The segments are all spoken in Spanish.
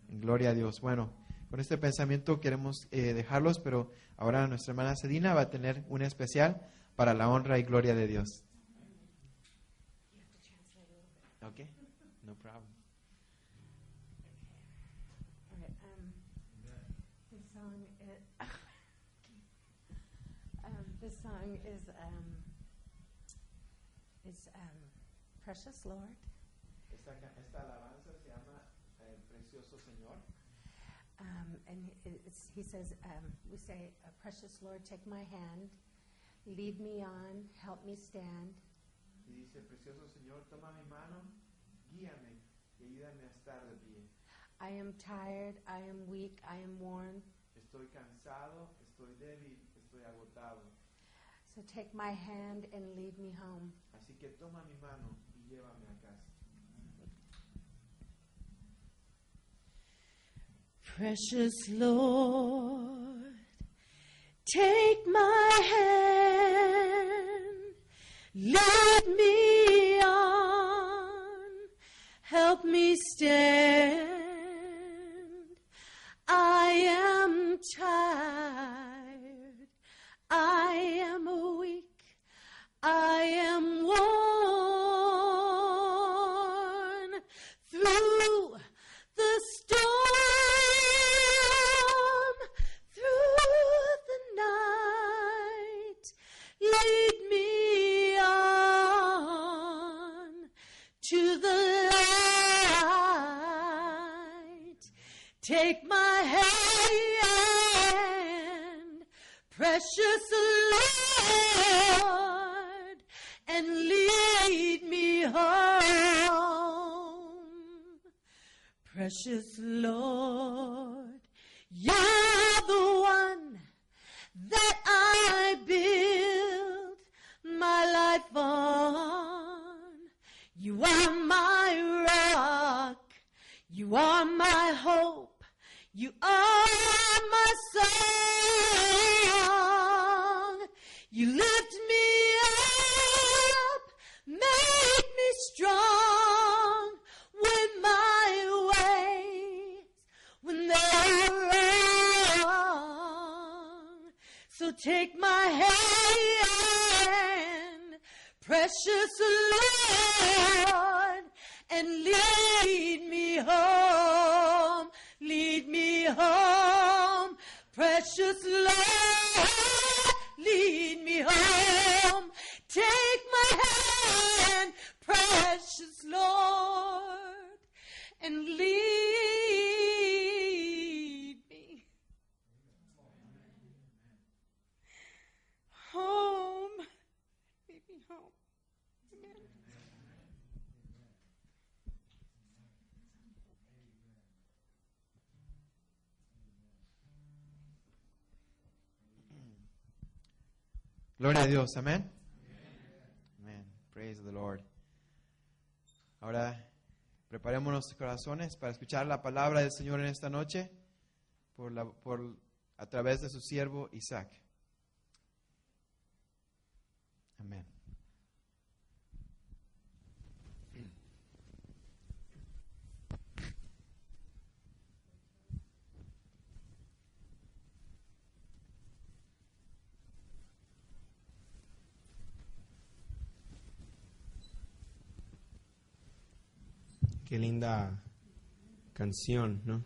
Gloria a Dios. Bueno, con este pensamiento queremos dejarlos, pero ahora nuestra hermana Sedina va a tener un especial para la honra y gloria de Dios. Okay, no problem. All right, this song is Precious Lord. Esta alabanza se llama Precioso Señor. And he says, we say, Precious Lord, take my hand, lead me on, help me stand. Y dice, Precioso Señor, toma mi mano, guíame y ayúdame a estar de pie. I am tired, I am weak, I am worn. Estoy cansado, estoy débil, estoy agotado. So take my hand and lead me home. Así que toma mi mano y llévame a casa. Precious Lord, take my hand, lead me on, help me stand. I am tired, I am weak, I am worn through the storm, through the night. Lead me on to the light. Take my hand, precious Lord, and lead me home. Precious Lord, you're the one that I build my life on. You are my rock, you are my hope, you are my song. You lift me up, make me strong when my when they're wrong. So take my hand, precious Lord, and lead me home. Lead me home, precious Lord, lead me home. Take my hand, precious Lord, and lead me home. Lead me home. Amen. Gloria a Dios, amén. Amén. Praise the Lord. Ahora preparemos nuestros corazones para escuchar la palabra del Señor en esta noche a través de su siervo Isaac. Amén. Qué linda canción, ¿no?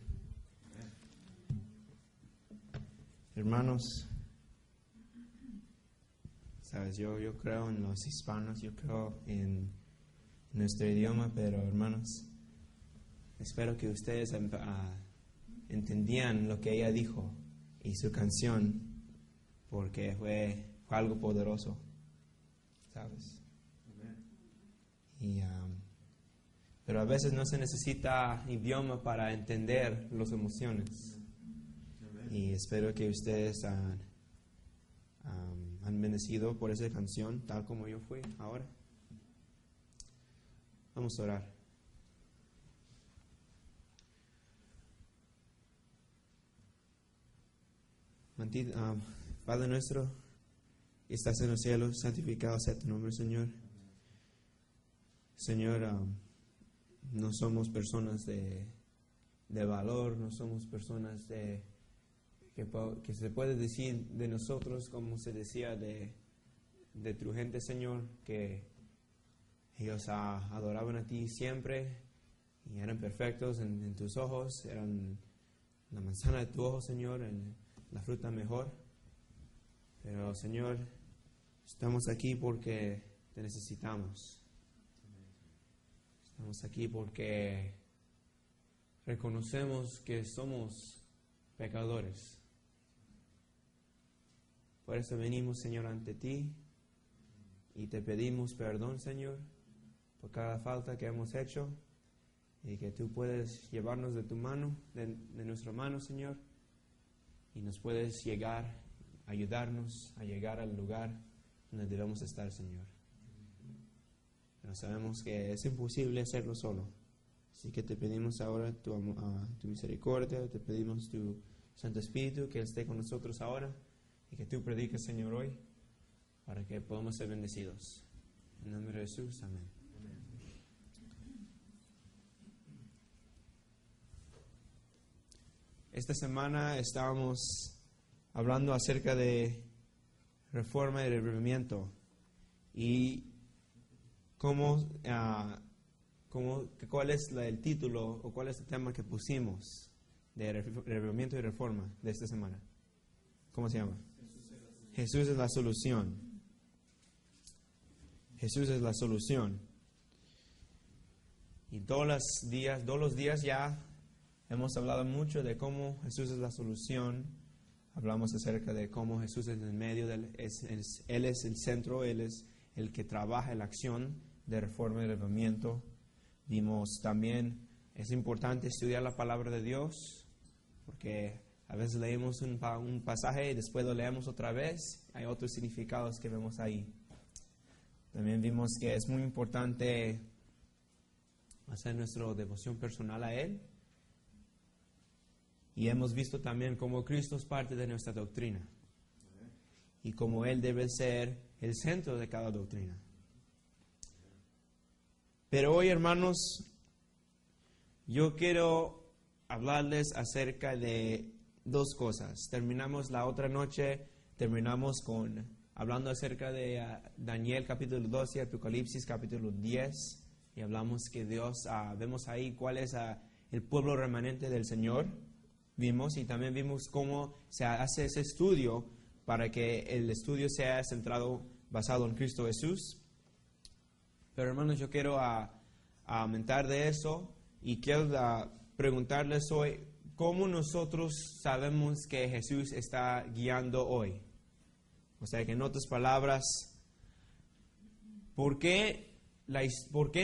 Hermanos, sabes, yo creo en los hispanos, yo creo en nuestro idioma, pero hermanos, espero que ustedes entendían lo que ella dijo y su canción, porque fue algo poderoso, ¿sabes? Y pero a veces no se necesita idioma para entender las emociones. Y espero que ustedes han bendecido por esa canción, tal como yo fui ahora. Vamos a orar. Padre nuestro, que estás en los cielos, santificado sea tu nombre, Señor. Señor, no somos personas de de valor, no somos personas que se puede decir de nosotros, como se decía de tu gente, Señor, que ellos adoraban a ti siempre y eran perfectos en tus ojos, eran la manzana de tu ojo, Señor, la fruta mejor. Pero, Señor, estamos aquí porque te necesitamos. Estamos aquí porque reconocemos que somos pecadores. Por eso venimos, Señor, ante ti y te pedimos perdón, Señor, por cada falta que hemos hecho y que tú puedes llevarnos de tu mano, de nuestra mano, Señor, y nos puedes ayudarnos a llegar al lugar donde debemos estar, Señor. Pero sabemos que es imposible hacerlo solo. Así que te pedimos ahora tu misericordia, te pedimos tu Santo Espíritu, que esté con nosotros ahora y que tú prediques, Señor, hoy, para que podamos ser bendecidos. En nombre de Jesús, amén. Esta semana estábamos hablando acerca de reforma y revivimiento y cuál es el título o cuál es el tema que pusimos de revivimiento y reforma de esta semana. ¿Cómo se llama? Jesús es la solución. Jesús es la solución. Y todos los días ya hemos hablado mucho de cómo Jesús es la solución. Hablamos acerca de cómo Jesús es en el medio, Él es el centro, Él es el que trabaja en la acción de reforma y revivimiento. Vimos también, es importante estudiar la palabra de Dios, porque a veces leemos un pasaje y después lo leemos otra vez. Hay otros significados que vemos ahí. También vimos que es muy importante hacer nuestra devoción personal a Él. Y hemos visto también cómo Cristo es parte de nuestra doctrina y cómo Él debe ser el centro de cada doctrina. Pero hoy, hermanos, yo quiero hablarles acerca de dos cosas. Terminamos la otra noche, hablando acerca de Daniel capítulo 12 y Apocalipsis capítulo 10. Y hablamos que vemos ahí cuál es el pueblo remanente del Señor. Y también vimos cómo se hace ese estudio para que el estudio sea centrado, basado en Cristo Jesús. Pero hermanos, yo quiero aumentar de eso y quiero preguntarles hoy, ¿cómo nosotros sabemos que Jesús está guiando hoy? O sea, que en otras palabras, ¿por qué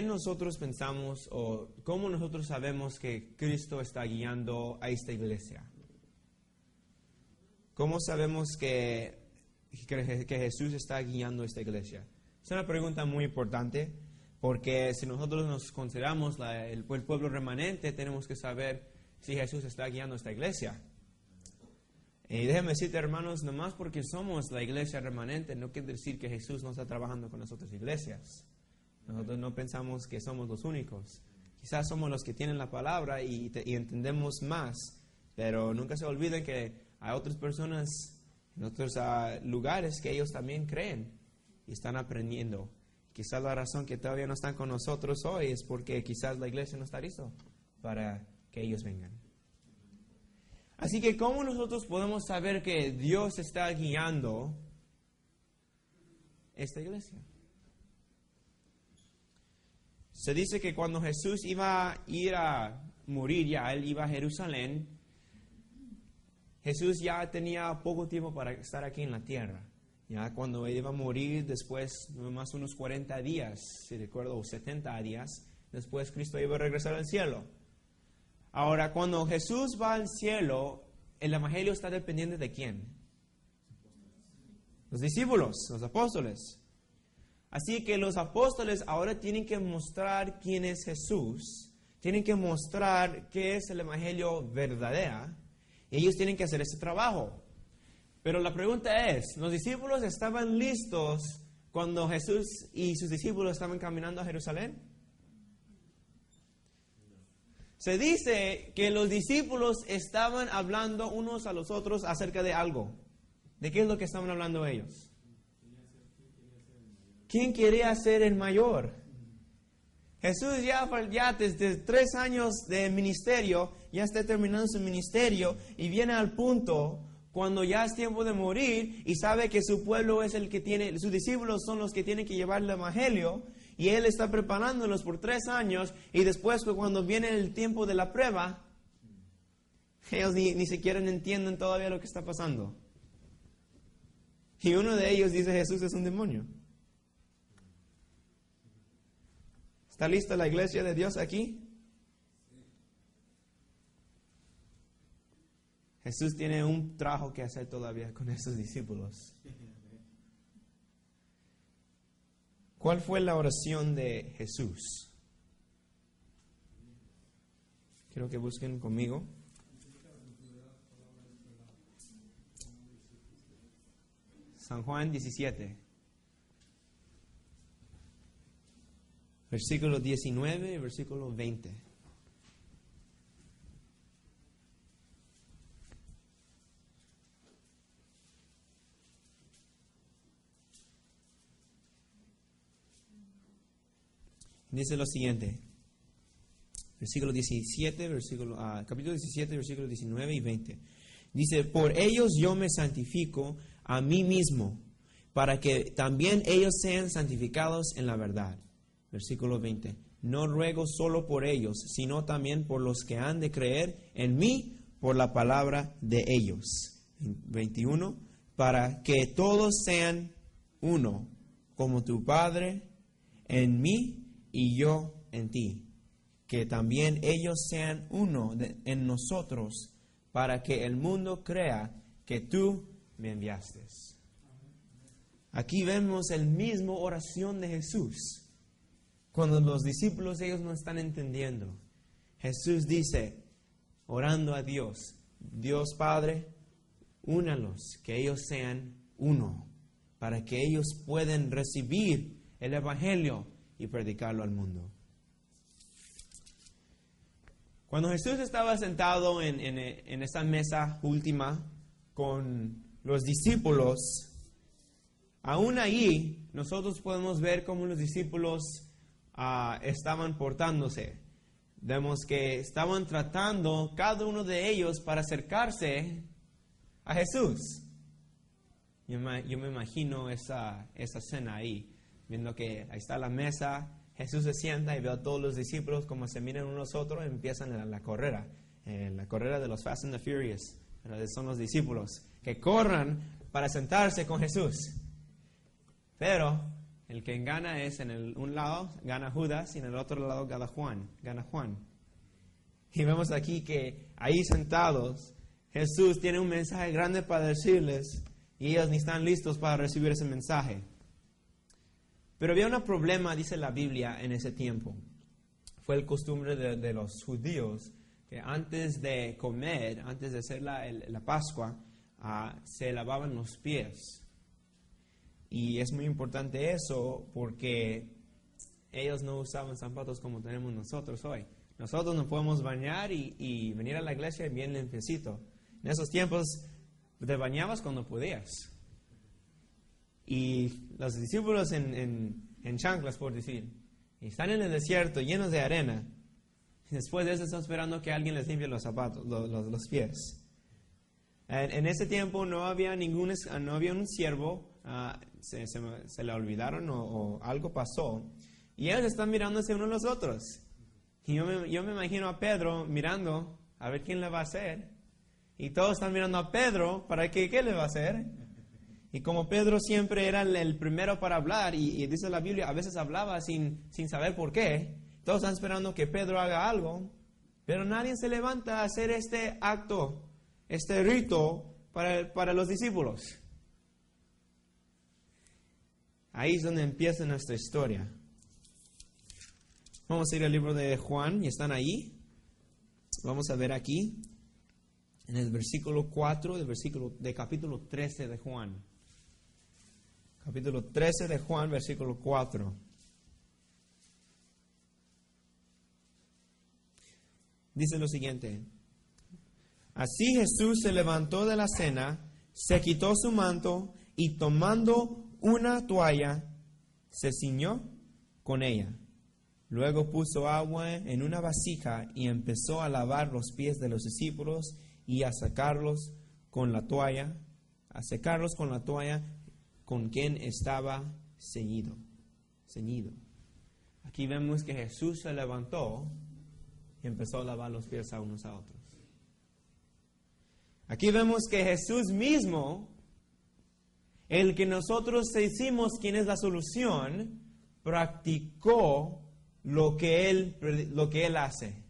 nosotros pensamos o cómo nosotros sabemos que Cristo está guiando a esta iglesia? ¿Cómo sabemos que Jesús está guiando a esta iglesia? Es una pregunta muy importante porque si nosotros nos consideramos el pueblo remanente, tenemos que saber si Jesús está guiando a esta iglesia. Y déjenme decirte, hermanos, nomás porque somos la iglesia remanente no quiere decir que Jesús no está trabajando con las otras iglesias. Nosotros no pensamos que somos los únicos. Quizás somos los que tienen la palabra y entendemos más, pero nunca se olviden que hay otras personas en otros lugares que ellos también creen y están aprendiendo. Quizás la razón que todavía no están con nosotros hoy es porque quizás la iglesia no está lista para que ellos vengan. Así que, ¿cómo nosotros podemos saber que Dios está guiando esta iglesia? Se dice que cuando Jesús iba a ir a morir, él iba a Jerusalén, Jesús ya tenía poco tiempo para estar aquí en la tierra. Ya cuando él iba a morir, después, más unos 40 días, si recuerdo, o 70 días, después Cristo iba a regresar al cielo. Ahora, cuando Jesús va al cielo, el evangelio está dependiente de ¿quién? Los discípulos, los apóstoles. Así que los apóstoles ahora tienen que mostrar quién es Jesús, tienen que mostrar qué es el evangelio verdadero, y ellos tienen que hacer ese trabajo. Pero la pregunta es, ¿los discípulos estaban listos cuando Jesús y sus discípulos estaban caminando a Jerusalén? Se dice que los discípulos estaban hablando unos a los otros acerca de algo. ¿De qué es lo que estaban hablando ellos? ¿Quién quería ser el mayor? Jesús ya desde 3 años de ministerio, ya está terminando su ministerio y viene al punto cuando ya es tiempo de morir y sabe que su pueblo es el que tiene, sus discípulos son los que tienen que llevar el evangelio y él está preparándolos por 3 años y después cuando viene el tiempo de la prueba, ellos ni siquiera entienden todavía lo que está pasando. Y uno de ellos dice Jesús es un demonio. ¿Está lista la iglesia de Dios aquí? Jesús tiene un trabajo que hacer todavía con esos discípulos. ¿Cuál fue la oración de Jesús? Quiero que busquen conmigo. San Juan 17. Versículo 19 y versículo 20. Dice lo siguiente. Versículo 17, capítulo 17, versículo 19 y 20. Dice, por ellos yo me santifico a mí mismo, para que también ellos sean santificados en la verdad. Versículo 20. No ruego solo por ellos, sino también por los que han de creer en mí por la palabra de ellos. 21. Para que todos sean uno, como tu Padre en mí y yo en ti. Que también ellos sean uno en nosotros, para que el mundo crea que tú me enviaste. Aquí vemos el mismo oración de Jesús. Cuando los discípulos, ellos no están entendiendo. Jesús dice, orando a Dios, Dios Padre, únalos, que ellos sean uno, para que ellos puedan recibir el Evangelio y predicarlo al mundo. Cuando Jesús estaba sentado en esa mesa última con los discípulos, aún ahí nosotros podemos ver cómo los discípulos estaban portándose. Vemos que estaban tratando cada uno de ellos para acercarse a Jesús. Yo me imagino esa escena ahí, viendo que ahí está la mesa, Jesús se sienta y ve a todos los discípulos como se miran unos a otros y empiezan la carrera de los Fast and the Furious. Son los discípulos que corran para sentarse con Jesús. Pero el que gana es un lado, gana Judas, y en el otro lado gana Juan. Y vemos aquí que ahí sentados, Jesús tiene un mensaje grande para decirles, y ellos ni están listos para recibir ese mensaje. Pero había un problema, dice la Biblia, en ese tiempo. Fue el costumbre de los judíos que antes de comer, antes de hacer la Pascua, se lavaban los pies. Y es muy importante eso porque ellos no usaban zapatos como tenemos nosotros hoy. Nosotros nos podemos bañar y venir a la iglesia bien limpiecito. En esos tiempos te bañabas cuando podías. Y los discípulos en chanclas, por decir, y están en el desierto llenos de arena. Y después de eso están esperando que alguien les limpie los zapatos, los pies. En ese tiempo no había un siervo. Se le olvidaron o algo pasó. Y ellos están mirándose unos a los otros. Y yo me imagino a Pedro mirando a ver quién le va a hacer. Y todos están mirando a Pedro para que qué le va a hacer. Y como Pedro siempre era el primero para hablar, y dice la Biblia, a veces hablaba sin saber por qué. Todos están esperando que Pedro haga algo. Pero nadie se levanta a hacer este acto, este rito para los discípulos. Ahí es donde empieza nuestra historia. Vamos a ir al libro de Juan, y están ahí. Vamos a ver aquí, en el versículo 4 de capítulo 13 de Juan. Capítulo 13 de Juan, versículo 4. dice lo siguiente. Así Jesús se levantó de la cena, se quitó su manto y tomando una toalla, se ciñó con ella. Luego puso agua en una vasija y empezó a lavar los pies de los discípulos y a secarlos con la toalla con quien estaba ceñido. Aquí vemos que Jesús se levantó y empezó a lavar los pies a unos a otros. Aquí vemos que Jesús mismo, el que nosotros decimos quién es la solución, practicó lo que él hace,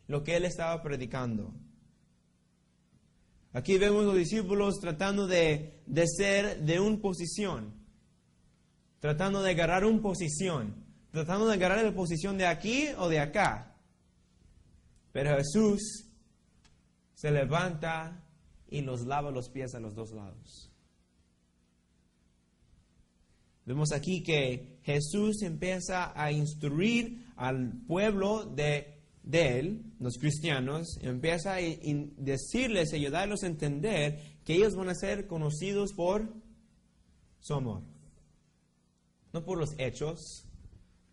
lo que él estaba predicando. Aquí vemos los discípulos tratando de ser de una posición, tratando de agarrar una posición, tratando de agarrar la posición de aquí o de acá. Pero Jesús se levanta y los lava los pies a los dos lados. Vemos aquí que Jesús empieza a instruir al pueblo de él, los cristianos, empieza a decirles, ayudarlos a entender que ellos van a ser conocidos por su amor. No por los hechos,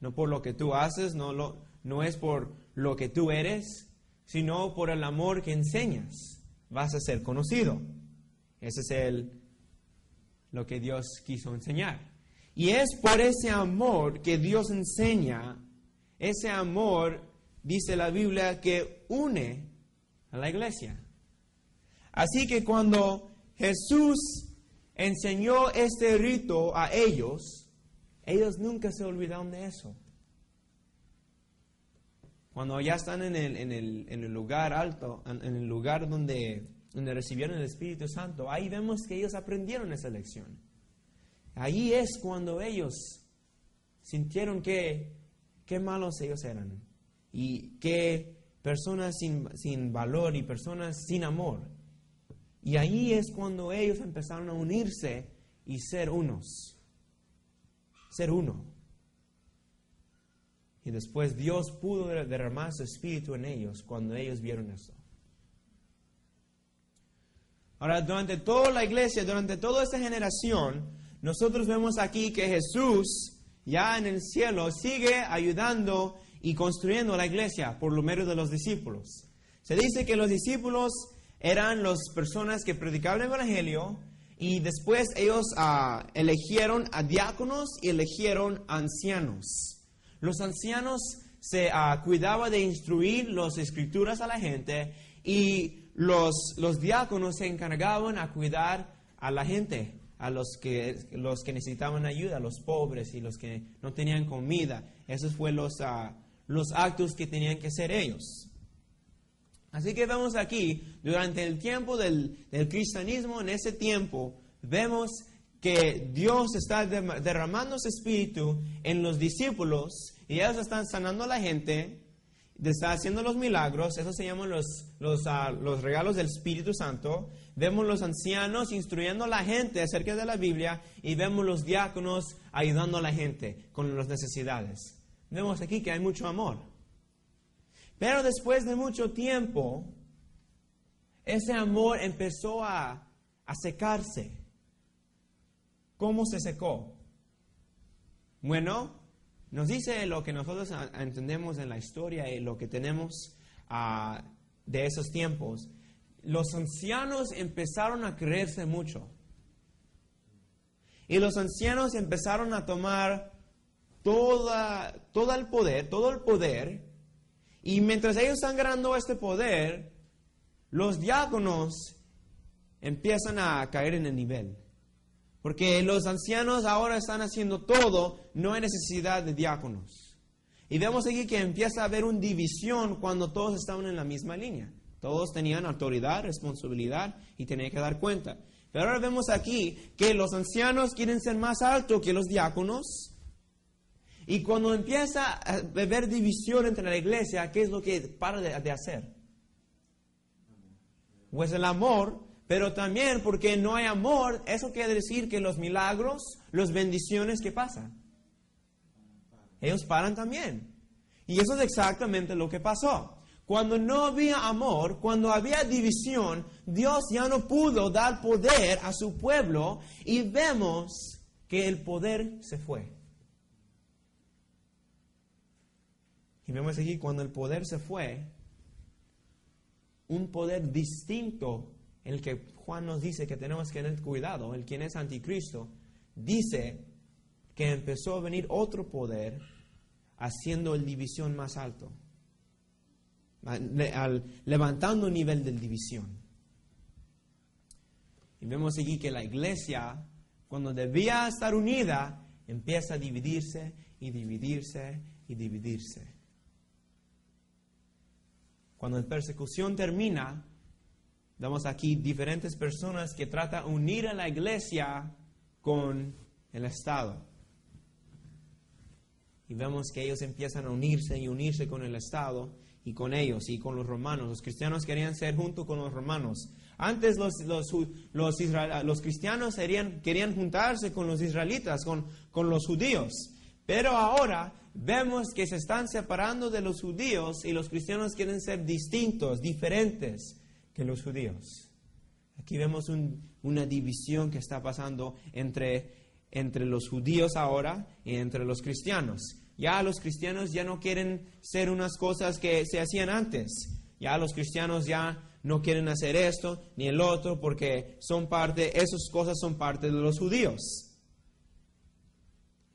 no por lo que tú haces, no es por lo que tú eres, sino por el amor que enseñas. Vas a ser conocido. Ese es lo que Dios quiso enseñar. Y es por ese amor que Dios enseña, ese amor, dice la Biblia, que une a la iglesia. Así que cuando Jesús enseñó este rito a ellos nunca se olvidaron de eso. Cuando ya están en el lugar alto, en el lugar donde recibieron el Espíritu Santo, ahí vemos que ellos aprendieron esa lección. Ahí es cuando ellos sintieron qué malos ellos eran y qué personas sin valor y personas sin amor. Y ahí es cuando ellos empezaron a unirse y ser unos. Ser uno. Y después Dios pudo derramar su Espíritu en ellos cuando ellos vieron eso. Ahora, durante toda la iglesia, durante toda esta generación, nosotros vemos aquí que Jesús, ya en el cielo, sigue ayudando y construyendo la iglesia por lo medio de los discípulos. Se dice que los discípulos eran las personas que predicaban el Evangelio y después ellos eligieron a diáconos y eligieron ancianos. Los ancianos se cuidaban de instruir las escrituras a la gente y los diáconos se encargaban a cuidar a la gente, a los que necesitaban ayuda, a los pobres y los que no tenían comida. Esos fueron los actos que tenían que hacer ellos. Así que vemos aquí, durante el tiempo del cristianismo, en ese tiempo, vemos que Dios está derramando su Espíritu en los discípulos y ellos están sanando a la gente, está haciendo los milagros. Eso se llaman los regalos del Espíritu Santo. Vemos los ancianos instruyendo a la gente acerca de la Biblia y vemos los diáconos ayudando a la gente con las necesidades. Vemos aquí que hay mucho amor. Pero después de mucho tiempo, ese amor empezó a secarse. ¿Cómo se secó? Bueno, nos dice lo que nosotros entendemos en la historia y lo que tenemos de esos tiempos. Los ancianos empezaron a creerse mucho. Y los ancianos empezaron a tomar todo el poder. Y mientras ellos están ganando este poder, los diáconos empiezan a caer en el nivel. Porque los ancianos ahora están haciendo todo, no hay necesidad de diáconos. Y vemos aquí que empieza a haber una división cuando todos estaban en la misma línea. Todos tenían autoridad, responsabilidad y tenían que dar cuenta. Pero ahora vemos aquí que los ancianos quieren ser más altos que los diáconos. Y cuando empieza a haber división entre la iglesia, ¿qué es lo que para de hacer? Pues el amor. Pero también porque no hay amor, eso quiere decir que los milagros, las bendiciones, ¿qué pasa? Ellos paran también. Y eso es exactamente lo que pasó. cuando no había amor, cuando había división, Dios ya no pudo dar poder a su pueblo y vemos que el poder se fue. Y vemos aquí cuando el poder se fue, un poder distinto, el que Juan nos dice que tenemos que tener cuidado, el quien es anticristo, dice que empezó a venir otro poder haciendo el división más alto, levantando el nivel de división. Y vemos aquí que la iglesia, cuando debía estar unida, empieza a dividirse y dividirse y dividirse. Cuando la persecución termina, vemos aquí diferentes personas que tratan de unir a la iglesia con el Estado. Y vemos que ellos empiezan a unirse y unirse con el Estado y con ellos y con los romanos. Los cristianos querían ser junto con los romanos. Antes los cristianos querían juntarse con los israelitas, con los judíos. Pero ahora vemos que se están separando de los judíos y los cristianos quieren ser distintos, diferentes que los judíos. Aquí vemos una división que está pasando entre los judíos ahora y entre los cristianos. Ya los cristianos ya no quieren ser unas cosas que se hacían antes. Ya los cristianos ya no quieren hacer esto ni el otro porque esas cosas son parte de los judíos.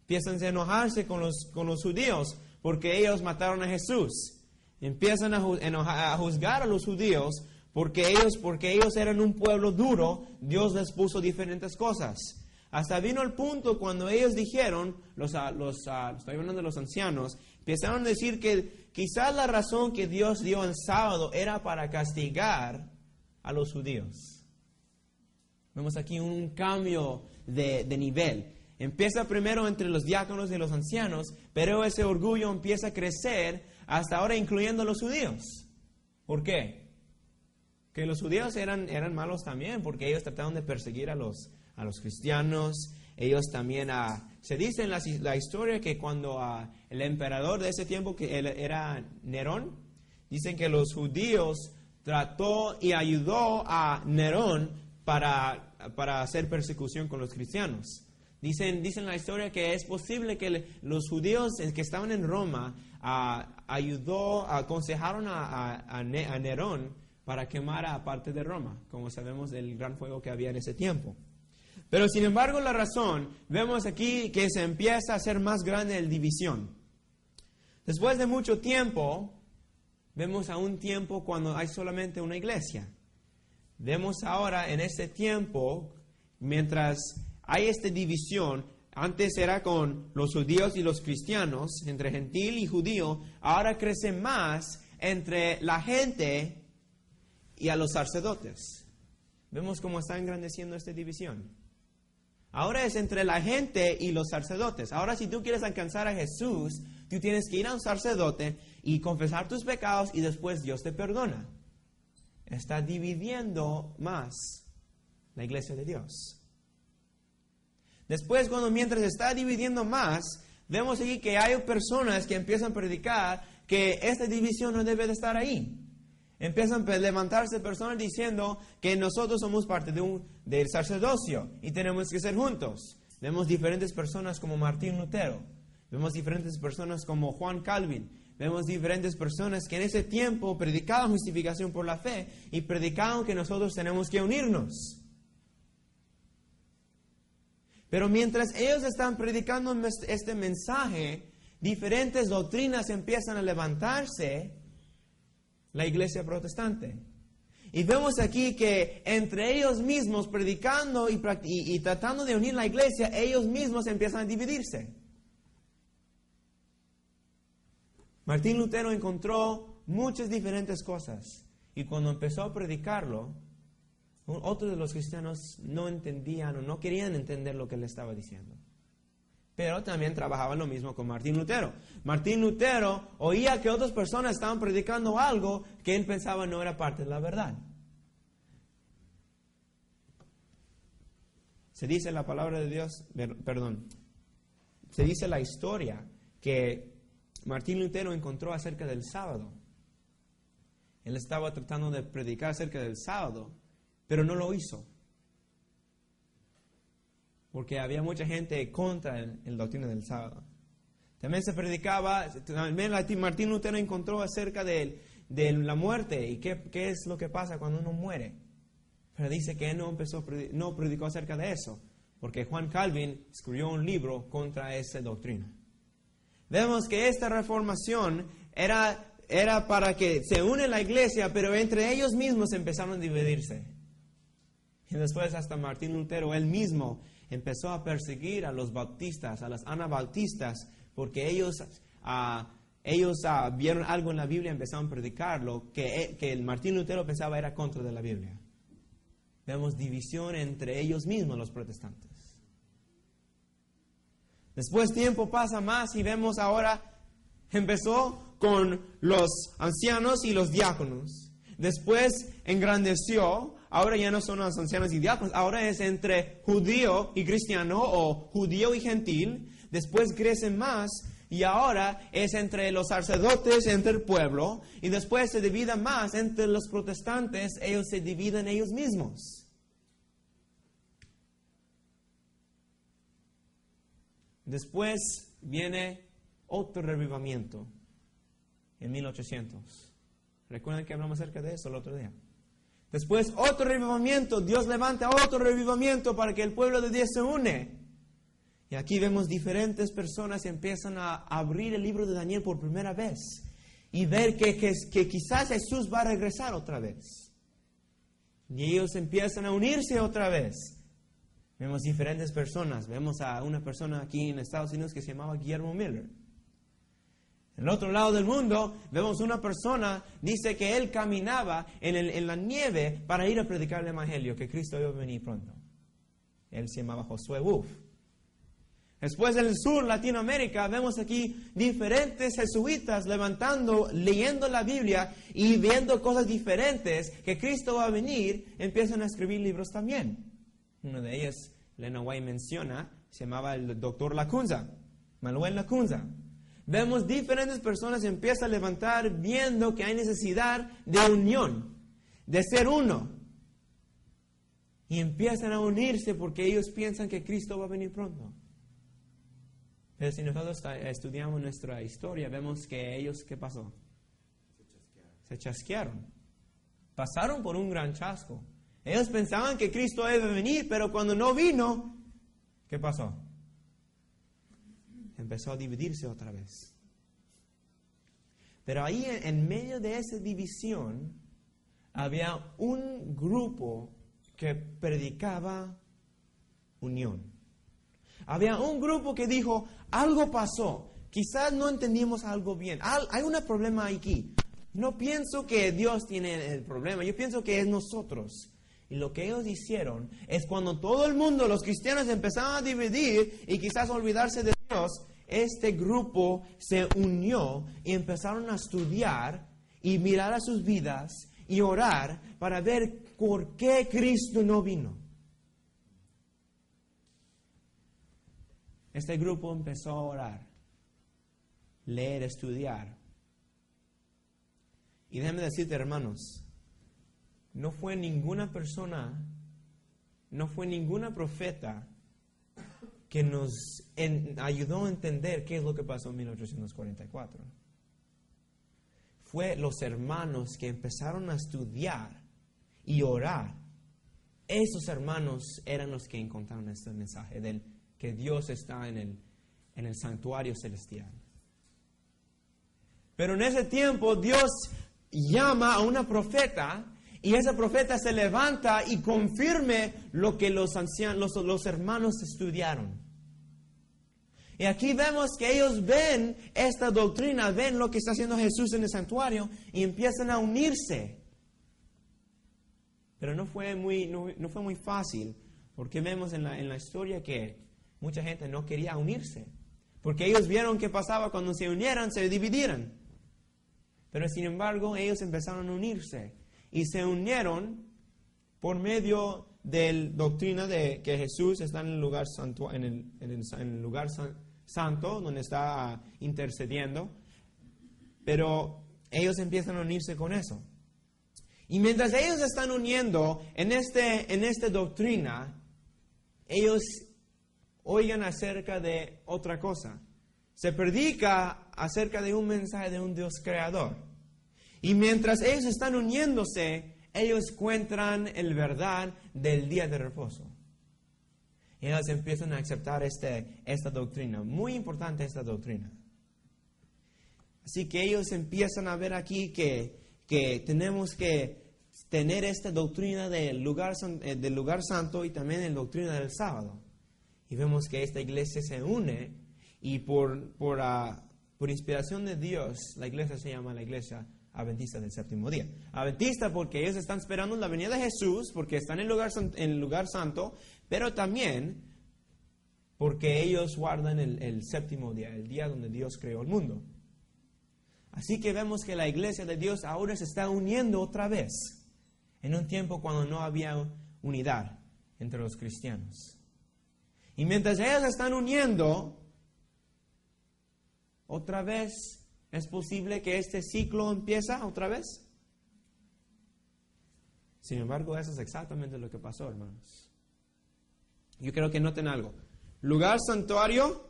Empiezan a enojarse con los judíos porque ellos mataron a Jesús. Empiezan a juzgar a los judíos porque ellos eran un pueblo duro. Dios les puso diferentes cosas. Hasta vino el punto cuando ellos dijeron, estoy hablando de los ancianos, empezaron a decir que quizás la razón que Dios dio en sábado era para castigar a los judíos. Vemos aquí un cambio de nivel. Empieza primero entre los diáconos y los ancianos, pero ese orgullo empieza a crecer hasta ahora incluyendo a los judíos. ¿Por qué? Que los judíos eran malos también, porque ellos trataron de perseguir a los cristianos. Ellos también, se dice en la historia que cuando el emperador de ese tiempo, que era Nerón, dicen que los judíos trató y ayudó a Nerón para hacer persecución con los cristianos. Dicen la historia que es posible que los judíos que estaban en Roma aconsejaron a Nerón para quemar a parte de Roma, como sabemos del gran fuego que había en ese tiempo. Pero sin embargo la razón, vemos aquí que se empieza a hacer más grande la división. Después de mucho tiempo, vemos a un tiempo cuando hay solamente una iglesia. Vemos ahora en este tiempo, mientras hay esta división, antes era con los judíos y los cristianos, entre gentil y judío, ahora crece más entre la gente y a los sacerdotes. Vemos cómo está engrandeciendo esta división. Ahora es entre la gente y los sacerdotes. Ahora si tú quieres alcanzar a Jesús, tú tienes que ir a un sacerdote y confesar tus pecados y después Dios te perdona. Está dividiendo más la iglesia de Dios. Después, mientras está dividiendo más, vemos aquí que hay personas que empiezan a predicar que esta división no debe de estar ahí. Empiezan a levantarse personas diciendo que nosotros somos parte del sacerdocio y tenemos que ser juntos. Vemos diferentes personas como Martín Lutero. Vemos diferentes personas como Juan Calvin. Vemos diferentes personas que en ese tiempo predicaban justificación por la fe y predicaban que nosotros tenemos que unirnos. Pero mientras ellos están predicando este mensaje, diferentes doctrinas empiezan a levantarse la iglesia protestante. Y vemos aquí que entre ellos mismos, predicando y tratando de unir la iglesia, ellos mismos empiezan a dividirse. Martín Lutero encontró muchas diferentes cosas. Y cuando empezó a predicarlo, otros de los cristianos no entendían o no querían entender lo que él estaba diciendo. Pero también trabajaban lo mismo con Martín Lutero. Martín Lutero oía que otras personas estaban predicando algo que él pensaba no era parte de la verdad. Se dice la palabra de Dios, se dice la historia que Martín Lutero encontró acerca del sábado. Él estaba tratando de predicar acerca del sábado, pero no lo hizo. Porque había mucha gente contra el doctrina del sábado. También se predicaba, también Martín Lutero encontró acerca de la muerte y qué es lo que pasa cuando uno muere. Pero dice que él no predicó acerca de eso, porque Juan Calvin escribió un libro contra esa doctrina. Vemos que esta reformación era para que se une la iglesia, pero entre ellos mismos empezaron a dividirse. Y después hasta Martín Lutero, él mismo, empezó a perseguir a los bautistas, a las anabautistas, porque ellos vieron algo en la Biblia y empezaron a predicarlo, que el Martín Lutero pensaba era contra de la Biblia. Vemos división entre ellos mismos, los protestantes. Después tiempo pasa más y vemos ahora, empezó con los ancianos y los diáconos. Después engrandeció, ahora ya no son los ancianos y diáconos, ahora es entre judío y cristiano o judío y gentil. Después crece más y ahora es entre los sacerdotes, entre el pueblo. Y después se divide más entre los protestantes, ellos se dividen ellos mismos. Después viene otro revivamiento en 1800. ¿Recuerdan que hablamos acerca de eso el otro día? Después otro revivamiento, Dios levanta otro revivamiento para que el pueblo de Dios se une. Y aquí vemos diferentes personas que empiezan a abrir el libro de Daniel por primera vez y ver que quizás Jesús va a regresar otra vez. Y ellos empiezan a unirse otra vez. Vemos diferentes personas. Vemos a una persona aquí en Estados Unidos que se llamaba Guillermo Miller. En el otro lado del mundo, vemos una persona, dice que él caminaba en la nieve para ir a predicar el Evangelio, que Cristo iba a venir pronto. Él se llamaba Josué Wolf. Después en el sur, Latinoamérica, vemos aquí diferentes jesuitas leyendo la Biblia y viendo cosas diferentes, que Cristo va a venir, empiezan a escribir libros también. Uno de ellos, Lena White menciona, se llamaba el doctor Lacunza, Manuel Lacunza. Vemos diferentes personas que empiezan a levantar viendo que hay necesidad de unión, de ser uno. Y empiezan a unirse porque ellos piensan que Cristo va a venir pronto. Pero si nosotros estudiamos nuestra historia, vemos que ellos, ¿qué pasó? Se chasquearon. Pasaron por un gran chasco. Ellos pensaban que Cristo debe venir, pero cuando no vino, ¿qué pasó? Empezó a dividirse otra vez. Pero ahí en medio de esa división había un grupo que predicaba unión. Había un grupo que dijo, algo pasó, quizás no entendimos algo bien, hay un problema aquí. No pienso que Dios tiene el problema, yo pienso que es nosotros. Y lo que ellos hicieron es cuando todo el mundo, los cristianos, empezaron a dividir y quizás olvidarse de Dios, este grupo se unió y empezaron a estudiar y mirar a sus vidas y orar para ver por qué Cristo no vino. Este grupo empezó a orar, leer, estudiar. Y déjenme decirte, hermanos, no fue ninguna persona, no fue ninguna profeta que nos ayudó a entender qué es lo que pasó en 1844. Fue los hermanos que empezaron a estudiar y orar. Esos hermanos eran los que encontraron este mensaje del que Dios está en el santuario celestial. Pero en ese tiempo Dios llama a una profeta y ese profeta se levanta y confirme lo que los hermanos estudiaron. Y aquí vemos que ellos ven esta doctrina, ven lo que está haciendo Jesús en el santuario y empiezan a unirse. Pero no fue muy fácil, porque vemos en la historia que mucha gente no quería unirse, porque ellos vieron qué pasaba cuando se unieran, se dividieran. Pero sin embargo, ellos empezaron a unirse y se unieron por medio de la doctrina de que Jesús está en el lugar santo, en el lugar santo, donde está intercediendo. Pero ellos empiezan a unirse con eso. Y mientras ellos están uniendo en esta doctrina, ellos oigan acerca de otra cosa. Se predica acerca de un mensaje de un Dios creador. Y mientras ellos están uniéndose, ellos encuentran el verdad del día de reposo. Ellos empiezan a aceptar esta doctrina. Muy importante esta doctrina. Así que ellos empiezan a ver aquí que tenemos que tener esta doctrina del lugar santo y también la doctrina del sábado. Y vemos que esta iglesia se une y por inspiración de Dios, la iglesia se llama la iglesia Adventista del séptimo día. Adventista porque ellos están esperando la venida de Jesús, porque están en el lugar santo, pero también porque ellos guardan el séptimo día, el día donde Dios creó el mundo. Así que vemos que la iglesia de Dios ahora se está uniendo otra vez, en un tiempo cuando no había unidad entre los cristianos. Y mientras ellos se están uniendo, otra vez, ¿es posible que este ciclo empiece otra vez? Sin embargo, eso es exactamente lo que pasó, hermanos. Yo quiero que noten algo. Lugar santuario,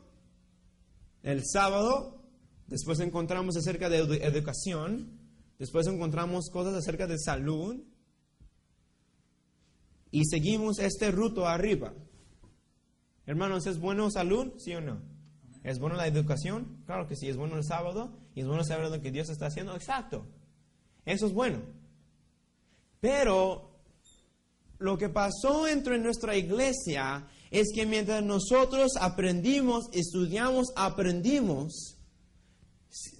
el sábado, después encontramos acerca de educación, después encontramos cosas acerca de salud, y seguimos este ruto arriba. Hermanos, ¿es bueno salud? ¿Sí o no? ¿Es bueno la educación? Claro que sí. ¿Es bueno el sábado? ¿Y es bueno saber lo que Dios está haciendo? Exacto. Eso es bueno. Pero lo que pasó entre nuestra iglesia es que mientras nosotros aprendimos, estudiamos,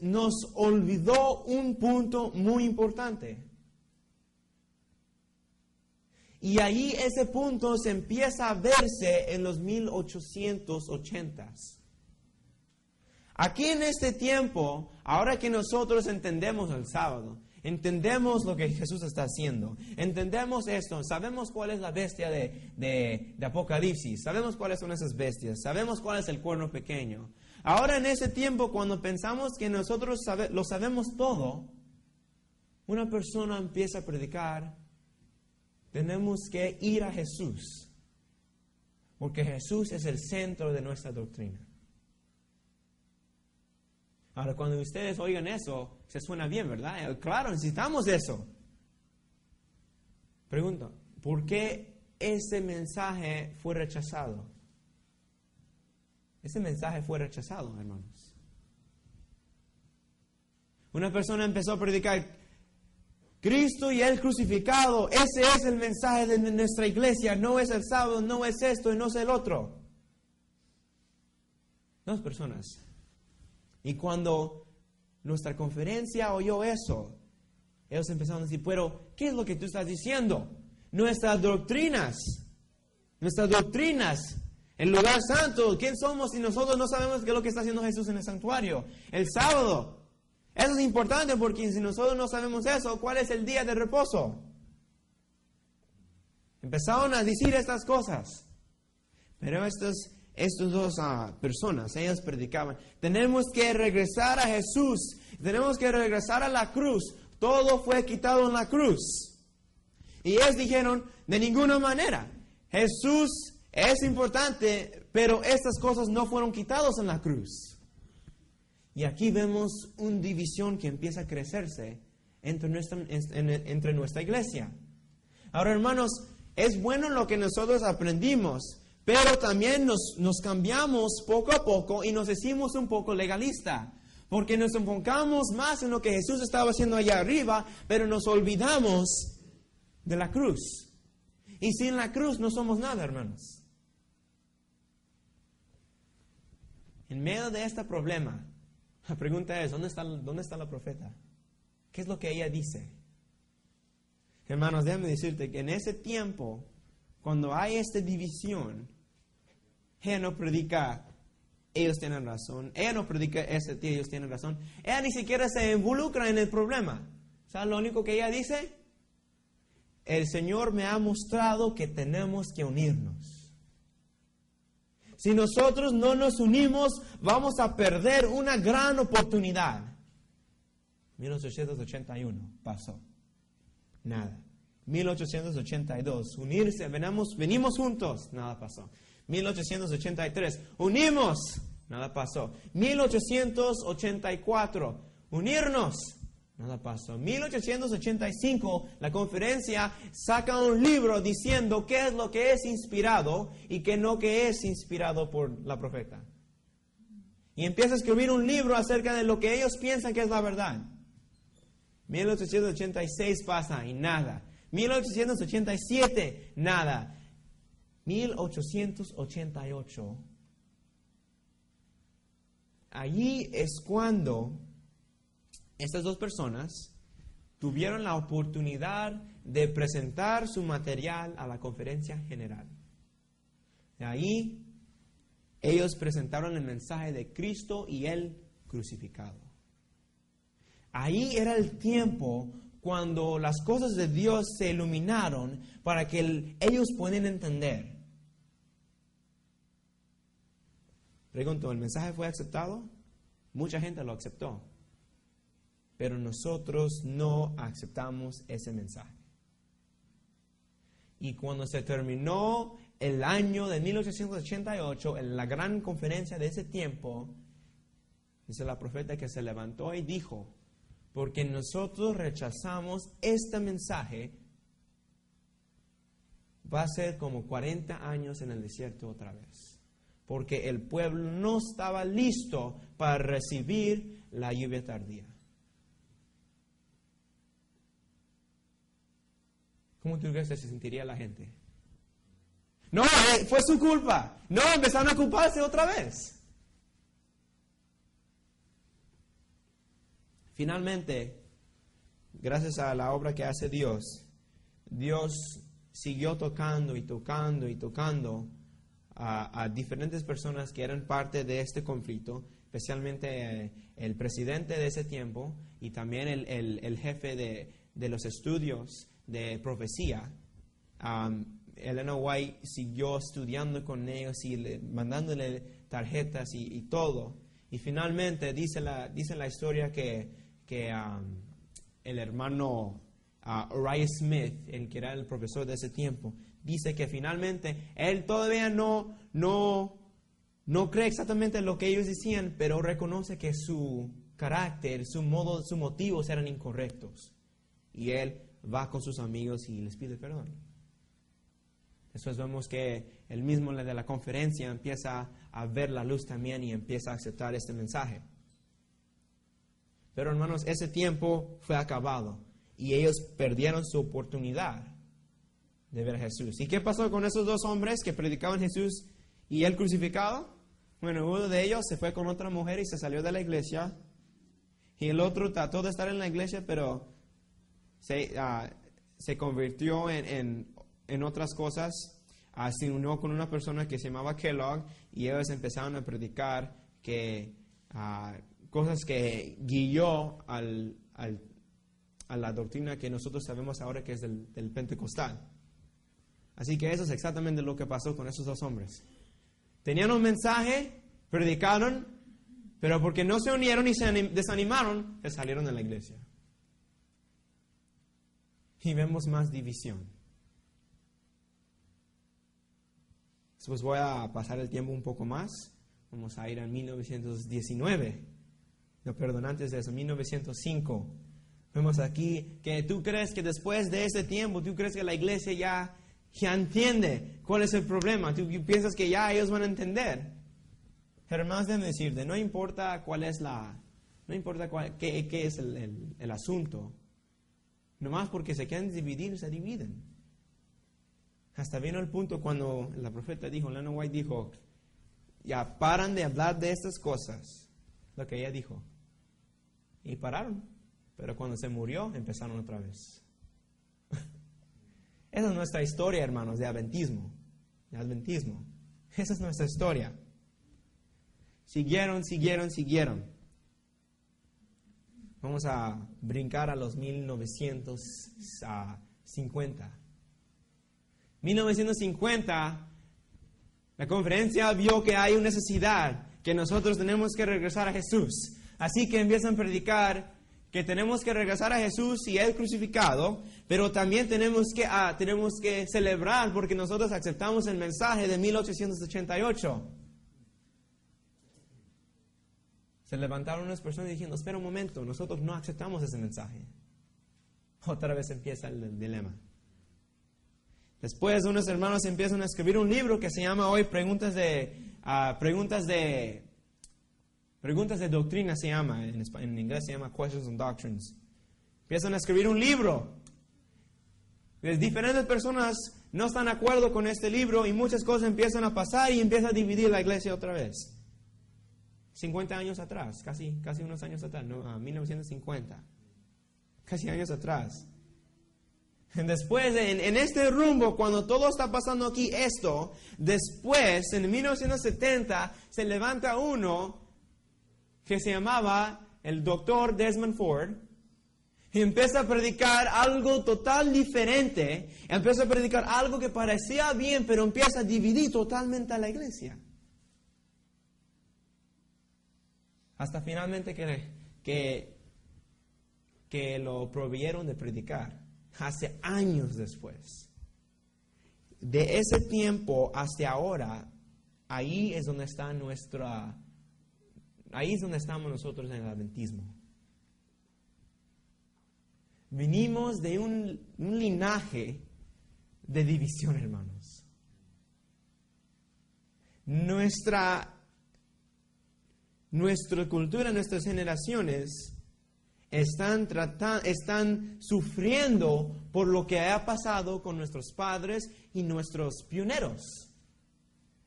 nos olvidó un punto muy importante. Y ahí ese punto se empieza a verse en los 1880s. Aquí en este tiempo, ahora que nosotros entendemos el sábado, entendemos lo que Jesús está haciendo, entendemos esto, sabemos cuál es la bestia de Apocalipsis, sabemos cuáles son esas bestias, sabemos cuál es el cuerno pequeño. Ahora en ese tiempo, cuando pensamos que nosotros lo sabemos todo, una persona empieza a predicar: tenemos que ir a Jesús, porque Jesús es el centro de nuestra doctrina. Ahora, cuando ustedes oigan eso, se suena bien, ¿verdad? Claro, necesitamos eso. Pregunta, ¿por qué ese mensaje fue rechazado? Ese mensaje fue rechazado, hermanos. Una persona empezó a predicar: Cristo y Él crucificado, ese es el mensaje de nuestra iglesia, no es el sábado, no es esto y no es el otro. Dos personas. Y cuando nuestra conferencia oyó eso, ellos empezaron a decir: pero, ¿qué es lo que tú estás diciendo? Nuestras doctrinas, el lugar santo, ¿quién somos si nosotros no sabemos qué es lo que está haciendo Jesús en el santuario? El sábado. Eso es importante porque si nosotros no sabemos eso, ¿cuál es el día de reposo? Empezaron a decir estas cosas. Pero estos dos personas, ellas predicaban: tenemos que regresar a Jesús, tenemos que regresar a la cruz. Todo fue quitado en la cruz. Y ellos dijeron: de ninguna manera. Jesús es importante, pero estas cosas no fueron quitadas en la cruz. Y aquí vemos una división que empieza a crecerse entre nuestra iglesia. Ahora, hermanos, es bueno lo que nosotros aprendimos, pero también nos cambiamos poco a poco y nos hicimos un poco legalistas, porque nos enfocamos más en lo que Jesús estaba haciendo allá arriba, pero nos olvidamos de la cruz. Y sin la cruz no somos nada, hermanos. En medio de este problema, la pregunta es: ¿dónde está la profeta? ¿Qué es lo que ella dice? Hermanos, déjame decirte que en ese tiempo, cuando hay esta división, ella no predica: ellos tienen razón. Ella no predica: ellos tienen razón. Ella ni siquiera se involucra en el problema. ¿Sabes lo único que ella dice? El Señor me ha mostrado que tenemos que unirnos. Si nosotros no nos unimos, vamos a perder una gran oportunidad. 1881 pasó. nada. 1882, unirse, venimos juntos, nada pasó. 1883, unimos, nada pasó. 1884, unirnos, nada pasó. 1885, la conferencia saca un libro diciendo qué es lo que es inspirado y qué no que es inspirado por la profeta. Y empieza a escribir un libro acerca de lo que ellos piensan que es la verdad. 1886 pasa y nada. 1887, nada. 1888, allí es cuando estas dos personas tuvieron la oportunidad de presentar su material a la conferencia general. De ahí, ellos presentaron el mensaje de Cristo y el crucificado. Ahí era el tiempo cuando las cosas de Dios se iluminaron para que ellos puedan entender. Pregunto, ¿el mensaje fue aceptado? Mucha gente lo aceptó, pero nosotros no aceptamos ese mensaje. Y cuando se terminó el año de 1888, en la gran conferencia de ese tiempo, dice la profeta que se levantó y dijo, porque nosotros rechazamos este mensaje, va a ser como 40 años en el desierto otra vez. Porque el pueblo no estaba listo para recibir la lluvia tardía. ¿Cómo tú crees que se sentiría la gente? No, fue su culpa. No, empezaron a ocuparse otra vez. Finalmente, gracias a la obra que hace Dios, Dios siguió tocando y tocando y tocando a diferentes personas que eran parte de este conflicto, especialmente el presidente de ese tiempo y también el jefe de los estudios de profecía. Elena White siguió estudiando con ellos y mandándole tarjetas y todo. Y finalmente dice la historia que el hermano Uriah Smith, el que era el profesor de ese tiempo, dice que finalmente él todavía no cree exactamente lo que ellos decían, pero reconoce que su carácter, su modo, sus motivos eran incorrectos. Y él va con sus amigos y les pide perdón. Después vemos que el mismo de la conferencia empieza a ver la luz también y empieza a aceptar este mensaje. Pero hermanos, ese tiempo fue acabado y ellos perdieron su oportunidad de ver a Jesús. ¿Y qué pasó con esos dos hombres que predicaban Jesús y él crucificado? Bueno, uno de ellos se fue con otra mujer y se salió de la iglesia. Y el otro trató de estar en la iglesia, pero se convirtió en otras cosas. Se unió con una persona que se llamaba Kellogg y ellos empezaron a predicar cosas que guió a la doctrina que nosotros sabemos ahora que es del Pentecostal. Así que eso es exactamente lo que pasó con esos dos hombres. Tenían un mensaje, predicaron, pero porque no se unieron y se desanimaron, se salieron de la iglesia. Y vemos más división. Después voy a pasar el tiempo un poco más. Vamos a ir a 1919. No, perdón, antes de eso, 1905. Vemos aquí que tú crees que después de ese tiempo, tú crees que la iglesia ya entiende cuál es el problema. Tú piensas que ya ellos van a entender. Pero hermanos, déjame decirte, no importa cuál es qué es el asunto. Nomás porque se quieren dividir, se dividen. Hasta vino el punto cuando la profeta dijo, Elena White dijo, ya paran de hablar de estas cosas, lo que ella dijo. Y pararon. Pero cuando se murió, empezaron otra vez. Esa es nuestra historia, hermanos, de adventismo. Esa es nuestra historia. Siguieron. Vamos a brincar a los 1950. 1950, la conferencia vio que hay una necesidad, que nosotros tenemos que regresar a Jesús. Así que empiezan a predicar que tenemos que regresar a Jesús y Él crucificado, pero también tenemos que celebrar porque nosotros aceptamos el mensaje de 1888. Se levantaron unas personas diciendo, espera un momento, nosotros no aceptamos ese mensaje. Otra vez empieza el dilema. Después unos hermanos empiezan a escribir un libro que se llama hoy Preguntas de doctrina, se llama, en inglés se llama Questions and Doctrines. Empiezan a escribir un libro. Diferentes personas no están de acuerdo con este libro y muchas cosas empiezan a pasar y empieza a dividir la iglesia otra vez. 50 años atrás, casi unos años atrás, 1950. Casi años atrás. Después, en este rumbo, cuando todo está pasando aquí esto, después, en 1970, se levanta uno que se llamaba el doctor Desmond Ford y empieza a predicar algo total diferente. Empieza a predicar algo que parecía bien, pero empieza a dividir totalmente a la iglesia. Hasta finalmente que lo prohibieron de predicar, hace años después. De ese tiempo hasta ahora, ahí es donde estamos nosotros en el adventismo. Venimos de un linaje de división, hermanos. Nuestra cultura, nuestras generaciones están sufriendo por lo que ha pasado con nuestros padres y nuestros pioneros.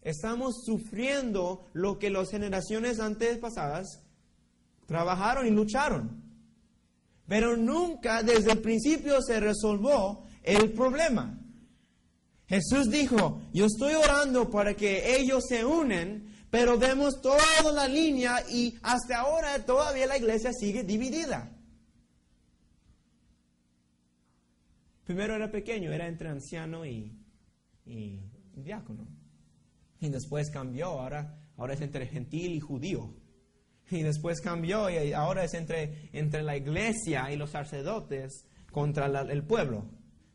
Estamos sufriendo lo que las generaciones antepasadas trabajaron y lucharon. Pero nunca desde el principio se resolvió el problema. Jesús dijo, yo estoy orando para que ellos se unen, pero vemos toda la línea y hasta ahora todavía la iglesia sigue dividida. Primero era pequeño, era entre anciano y diácono. Y después cambió, ahora es entre gentil y judío. Y después cambió y ahora es entre la iglesia y los sacerdotes contra el pueblo.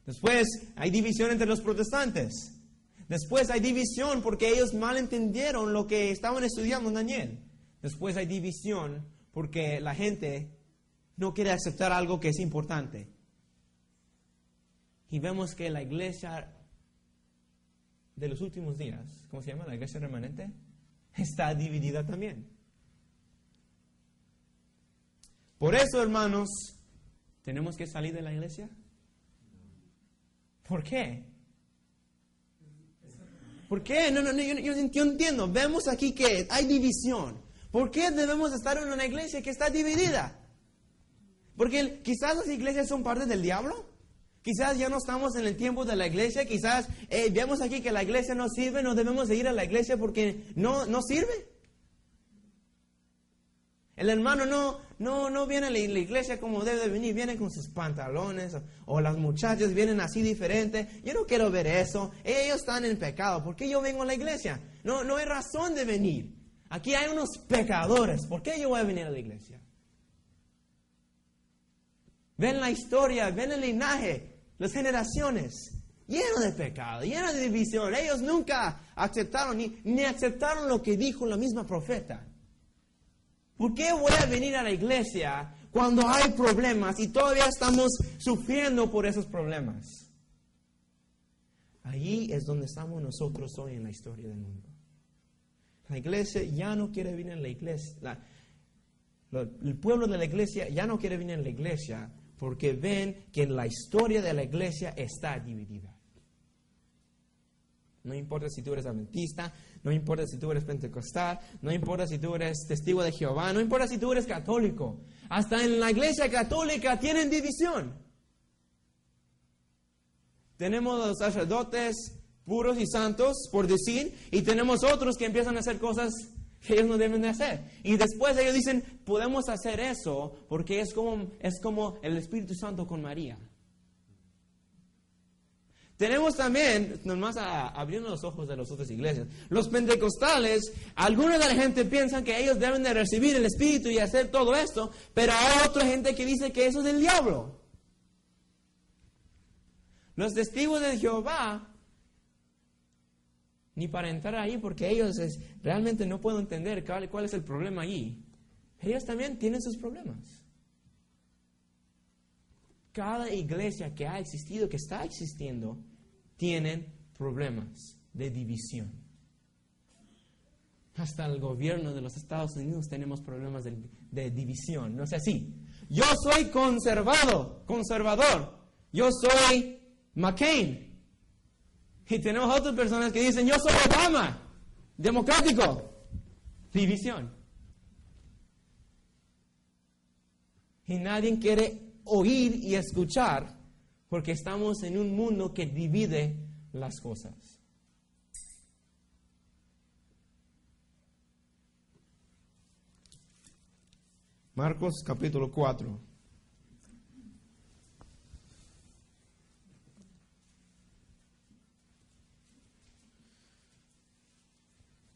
Después hay división entre los protestantes. Después hay división porque ellos malentendieron lo que estaban estudiando en Daniel. Después hay división porque la gente no quiere aceptar algo que es importante. Y vemos que la iglesia de los últimos días, ¿cómo se llama? La iglesia remanente, está dividida también. Por eso, hermanos, ¿tenemos que salir de la iglesia? ¿Por qué? ¿Por qué? Yo entiendo. Vemos aquí que hay división. ¿Por qué debemos estar en una iglesia que está dividida? Porque quizás las iglesias son parte del diablo. Quizás ya no estamos en el tiempo de la iglesia. Quizás vemos aquí que la iglesia no sirve. No debemos de ir a la iglesia porque no sirve. El hermano no viene a la iglesia como debe venir. Viene con sus pantalones. O las muchachas vienen así diferente. Yo no quiero ver eso. Ellos están en pecado. ¿Por qué yo vengo a la iglesia? No hay razón de venir. Aquí hay unos pecadores. ¿Por qué yo voy a venir a la iglesia? Ven la historia, ven el linaje, las generaciones. Lleno de pecado, lleno de división. Ellos nunca aceptaron ni aceptaron lo que dijo la misma profeta. ¿Por qué voy a venir a la iglesia cuando hay problemas y todavía estamos sufriendo por esos problemas? Allí es donde estamos nosotros hoy en la historia del mundo. La iglesia ya no quiere venir a la iglesia. El pueblo de la iglesia ya no quiere venir a la iglesia porque ven que la historia de la iglesia está dividida. No importa si tú eres adventista, no importa si tú eres pentecostal, no importa si tú eres testigo de Jehová, no importa si tú eres católico. Hasta en la iglesia católica tienen división. Tenemos los sacerdotes puros y santos, por decir, y tenemos otros que empiezan a hacer cosas que ellos no deben de hacer. Y después ellos dicen, podemos hacer eso porque es como el Espíritu Santo con María. Tenemos también, nomás abriendo los ojos de las otras iglesias, los pentecostales, alguna de la gente piensan que ellos deben de recibir el Espíritu y hacer todo esto, pero hay otra gente que dice que eso es del diablo. Los testigos de Jehová, ni para entrar ahí, porque ellos realmente no puedo entender cuál es el problema allí. Ellos también tienen sus problemas. Cada iglesia que ha existido, que está existiendo, tienen problemas de división. Hasta el gobierno de los Estados Unidos tenemos problemas de división. No sé así. Yo soy conservador. Yo soy McCain. Y tenemos otras personas que dicen, yo soy Obama, democrático. División. Y nadie quiere oír y escuchar, porque estamos en un mundo que divide las cosas. Marcos capítulo 4.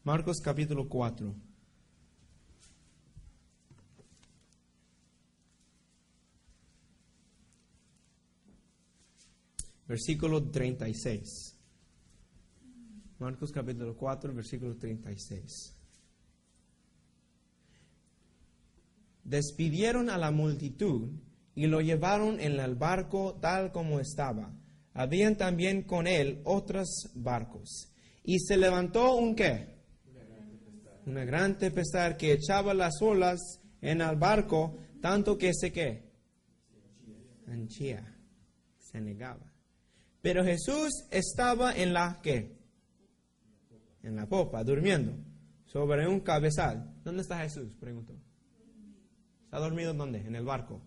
Marcos capítulo 4. Versículo 36. Marcos capítulo 4, versículo 36. Despidieron a la multitud y lo llevaron en el barco tal como estaba. Habían también con él otros barcos. Y se levantó un ¿qué? Una gran tempestad que echaba las olas en el barco, tanto que se ¿qué? Henchía. Se negaba. Pero Jesús estaba en la ¿qué? En la popa, durmiendo, sobre un cabezal. ¿Dónde está Jesús? Preguntó. ¿Está dormido dónde? En el barco.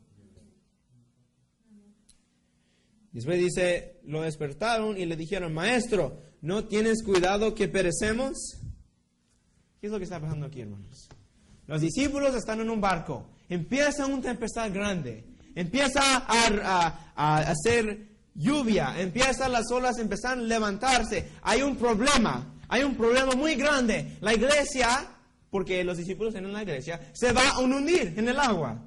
Después dice, lo despertaron y le dijeron, Maestro, ¿no tienes cuidado que perecemos? ¿Qué es lo que está pasando aquí, hermanos? Los discípulos están en un barco. Empieza una tempestad grande. Empieza a hacer lluvia, empiezan las olas, empiezan a levantarse. Hay un problema muy grande. La iglesia, porque los discípulos en la iglesia, se va a hundir en el agua.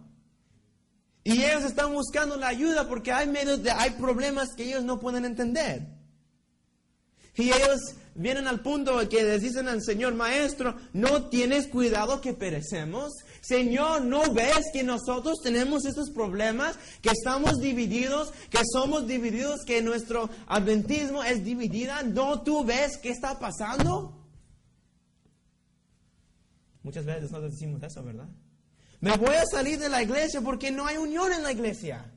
Y ellos están buscando la ayuda porque hay problemas que ellos no pueden entender. Y ellos vienen al punto que les dicen al Señor, Maestro, ¿no tienes cuidado que perecemos? Señor, ¿no ves que nosotros tenemos estos problemas? Que estamos divididos, que somos divididos, que nuestro adventismo es dividida. ¿No tú ves qué está pasando? Muchas veces nosotros decimos eso, ¿verdad? Me voy a salir de la iglesia porque no hay unión en la iglesia.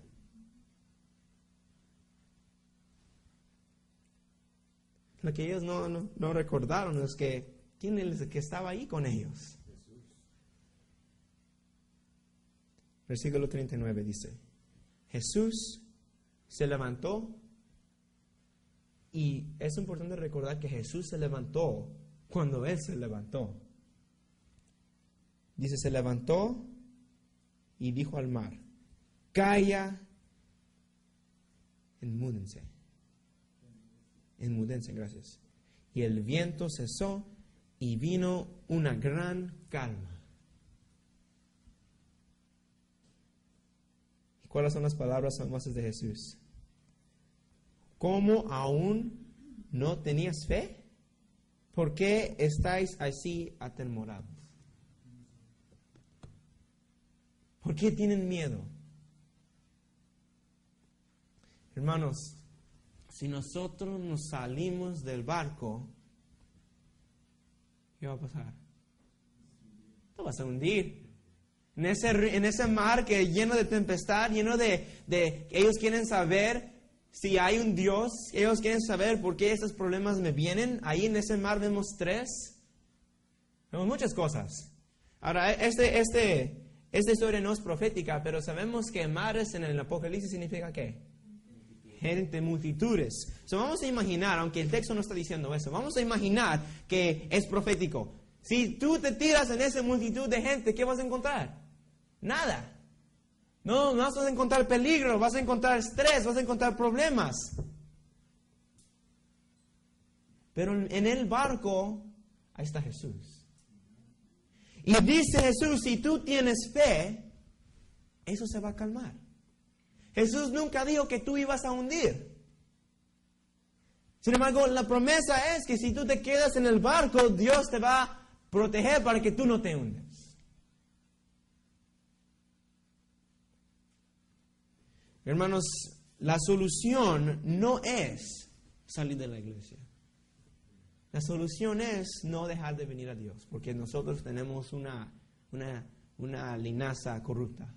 Lo que ellos no recordaron es que ¿quién es el que estaba ahí con ellos? Versículo 39 dice, Jesús se levantó, y es importante recordar que Jesús se levantó cuando Él se levantó. Dice, se levantó y dijo al mar, calla, enmúdense. Enmúdense, gracias. Y el viento cesó y vino una gran calma. ¿Y cuáles son las palabras famosas de Jesús? ¿Cómo aún no tenías fe? ¿Por qué estáis así atemorados? ¿Por qué tienen miedo? Hermanos, si nosotros nos salimos del barco, ¿qué va a pasar? Te vas a hundir. En ese mar que lleno de tempestad, lleno de ellos quieren saber si hay un Dios, ellos quieren saber por qué esos problemas me vienen. Ahí en ese mar vemos vemos muchas cosas. Ahora, esta historia no es profética, pero sabemos que mares en el Apocalipsis significa ¿qué? Gente, multitudes. Vamos a imaginar, aunque el texto no está diciendo eso, vamos a imaginar que es profético. Si tú te tiras en esa multitud de gente, ¿qué vas a encontrar? Nada. No vas a encontrar peligro, vas a encontrar estrés, vas a encontrar problemas. Pero en el barco, ahí está Jesús. Y dice Jesús, si tú tienes fe, eso se va a calmar. Jesús nunca dijo que tú ibas a hundir. Sin embargo, la promesa es que si tú te quedas en el barco, Dios te va a proteger para que tú no te hundes. Hermanos, la solución no es salir de la iglesia. La solución es no dejar de venir a Dios, porque nosotros tenemos una linaza corrupta.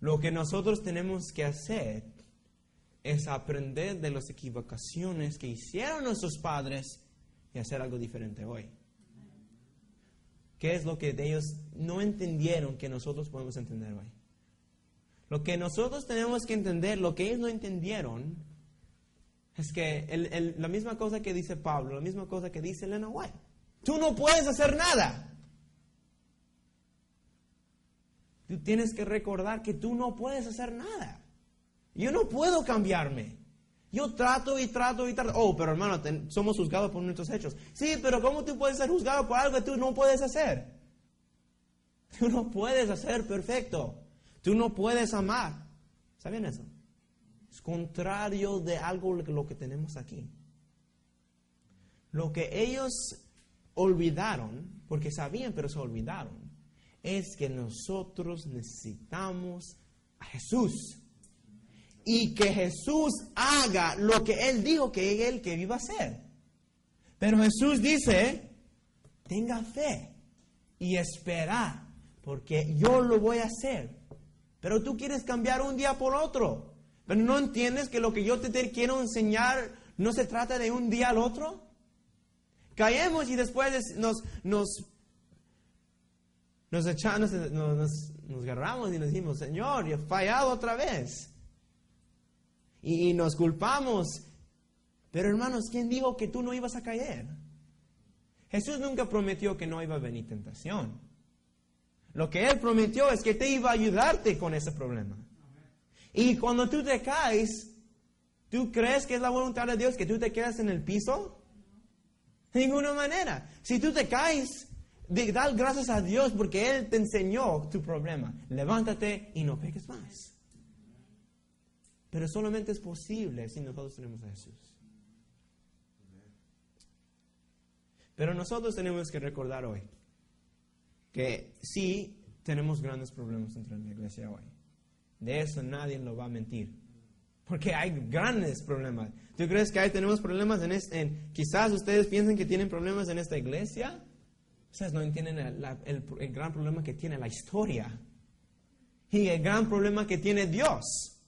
Lo que nosotros tenemos que hacer es aprender de las equivocaciones que hicieron nuestros padres y hacer algo diferente hoy. ¿Qué es lo que ellos no entendieron que nosotros podemos entender hoy? Lo que nosotros tenemos que entender, lo que ellos no entendieron, es que la misma cosa que dice Pablo, la misma cosa que dice Elena White. Tú no puedes hacer nada. Tú tienes que recordar que tú no puedes hacer nada. Yo no puedo cambiarme. Yo trato y trato y trato. Oh, pero hermano, somos juzgados por nuestros hechos. Sí, pero ¿cómo tú puedes ser juzgado por algo que tú no puedes hacer? Tú no puedes hacer perfecto. Tú no puedes amar. ¿Saben eso? Es contrario de algo lo que tenemos aquí. Lo que ellos olvidaron, porque sabían pero se olvidaron, es que nosotros necesitamos a Jesús. Y que Jesús haga lo que Él dijo que Él iba a hacer. Pero Jesús dice, tenga fe y espera, porque yo lo voy a hacer. Pero tú quieres cambiar un día por otro. Pero no entiendes que lo que yo te quiero enseñar no se trata de un día al otro. Caemos y después nos agarramos y nos decimos, Señor, yo he fallado otra vez. Y nos culpamos. Pero hermanos, ¿quién dijo que tú no ibas a caer? Jesús nunca prometió que no iba a venir tentación. Lo que Él prometió es que te iba a ayudarte con ese problema. Y cuando tú te caes, ¿tú crees que es la voluntad de Dios que tú te quedas en el piso? De ninguna manera. Si tú te caes, da gracias a Dios porque Él te enseñó tu problema. Levántate y no peques más. Pero solamente es posible si nosotros tenemos a Jesús. Pero nosotros tenemos que recordar hoy que sí tenemos grandes problemas dentro de la iglesia hoy. De eso nadie lo va a mentir. Porque hay grandes problemas. ¿Tú crees que tenemos problemas quizás ustedes piensen que tienen problemas en esta iglesia? Ustedes no entienden el gran problema que tiene la historia. Y el gran problema que tiene Dios.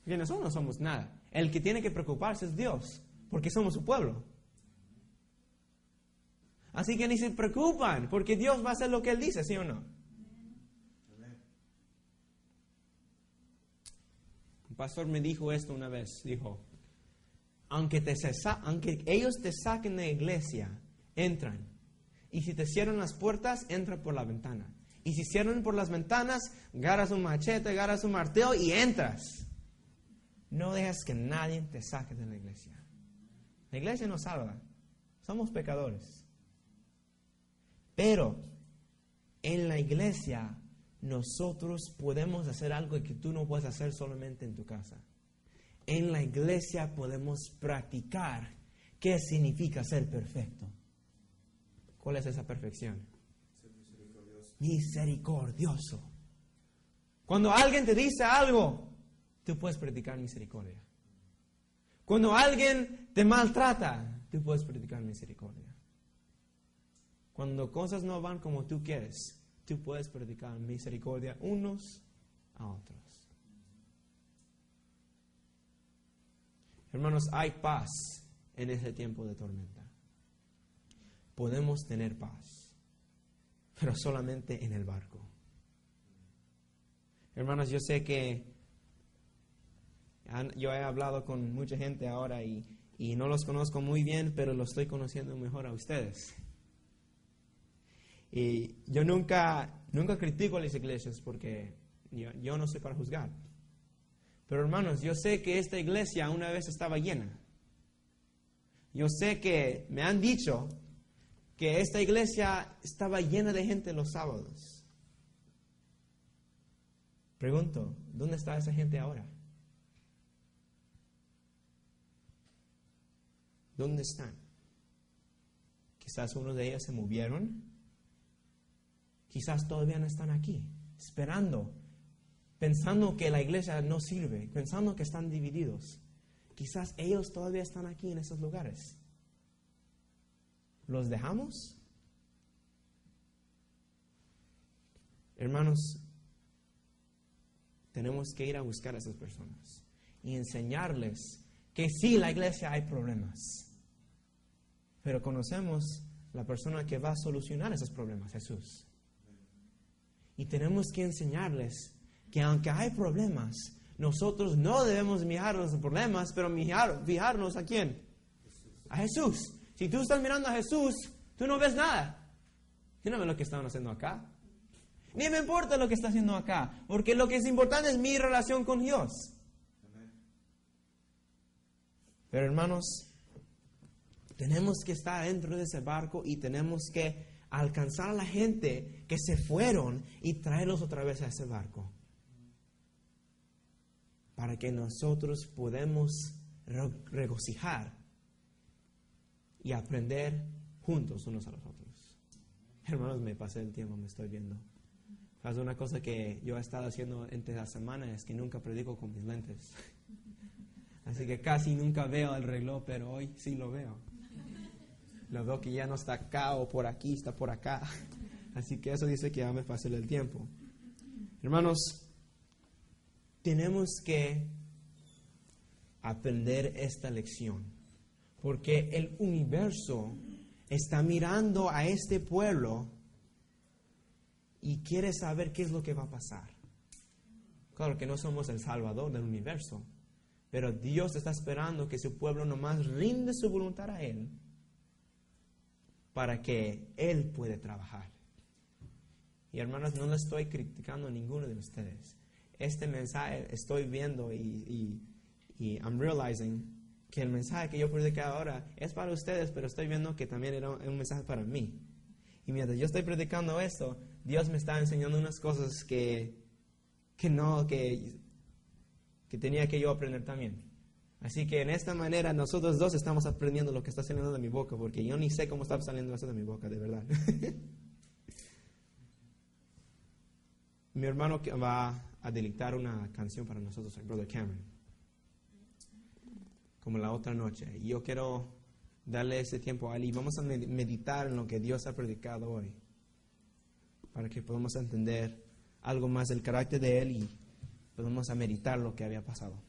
Porque nosotros no somos nada. El que tiene que preocuparse es Dios. Porque somos su pueblo. Así que ni se preocupan. Porque Dios va a hacer lo que Él dice, ¿sí o no? Un pastor me dijo esto una vez. Dijo, aunque ellos te saquen de la iglesia, entran. Y si te cierran las puertas, entra por la ventana. Y si cierran por las ventanas, agarras un machete, agarras un martillo y entras. No dejes que nadie te saque de la iglesia. La iglesia nos salva. Somos pecadores. Pero en la iglesia nosotros podemos hacer algo que tú no puedes hacer solamente en tu casa. En la iglesia podemos practicar qué significa ser perfecto. ¿Cuál es esa perfección? Ser misericordioso. Misericordioso. Cuando alguien te dice algo, tú puedes practicar misericordia. Cuando alguien te maltrata, tú puedes practicar misericordia. Cuando cosas no van como tú quieres, tú puedes predicar misericordia unos a otros. Hermanos, hay paz en ese tiempo de tormenta. Podemos tener paz, pero solamente en el barco. Hermanos, yo sé que yo he hablado con mucha gente ahora y no los conozco muy bien, pero los estoy conociendo mejor a ustedes. Y yo nunca critico a las iglesias porque yo no soy para juzgar. Pero hermanos, yo sé que esta iglesia una vez estaba llena. Yo sé que me han dicho que esta iglesia estaba llena de gente los sábados. Pregunto, ¿dónde está esa gente ahora? ¿Dónde están? Quizás unos de ellos se movieron. Quizás todavía no están aquí, esperando, pensando que la iglesia no sirve, pensando que están divididos. Quizás ellos todavía están aquí en esos lugares. ¿Los dejamos? Hermanos, tenemos que ir a buscar a esas personas y enseñarles que sí, la iglesia hay problemas, pero conocemos la persona que va a solucionar esos problemas, Jesús. Y tenemos que enseñarles que aunque hay problemas, nosotros no debemos mirarnos a los problemas, pero fijarnos ¿a quién? A Jesús. Si tú estás mirando a Jesús, tú no ves nada. Yo no veo lo que están haciendo acá. Ni me importa lo que está haciendo acá, porque lo que es importante es mi relación con Dios. Pero hermanos, tenemos que estar dentro de ese barco y tenemos que alcanzar a la gente que se fueron y traerlos otra vez a ese barco, para que nosotros podamos regocijar y aprender juntos unos a los otros. Hermanos, me pasé el tiempo, me estoy viendo. ¿Sabes? Una cosa que yo he estado haciendo entre la semana es que nunca predico con mis lentes. Así que casi nunca veo el reloj, pero hoy sí lo veo. Lo veo que ya no está acá o por aquí, está por acá. Así que eso dice que ya me pasé el tiempo. Hermanos, tenemos que aprender esta lección, porque el universo está mirando a este pueblo y quiere saber qué es lo que va a pasar. Claro que no somos el salvador del universo, pero Dios está esperando que su pueblo nomás rinde su voluntad a Él, para que Él pueda trabajar. Y hermanos, no le estoy criticando a ninguno de ustedes. Este mensaje estoy viendo y I'm realizing que el mensaje que yo prediqué ahora es para ustedes, pero estoy viendo que también era un mensaje para mí. Y mientras yo estoy predicando esto, Dios me está enseñando unas cosas que tenía que yo aprender también. Así que en esta manera nosotros dos estamos aprendiendo lo que está saliendo de mi boca, porque yo ni sé cómo está saliendo eso de mi boca, de verdad. Mi hermano va a dictar una canción para nosotros, el Brother Cameron, como la otra noche. Y yo quiero darle ese tiempo a él y vamos a meditar en lo que Dios ha predicado hoy, para que podamos entender algo más del carácter de Él y podamos a meditar lo que había pasado.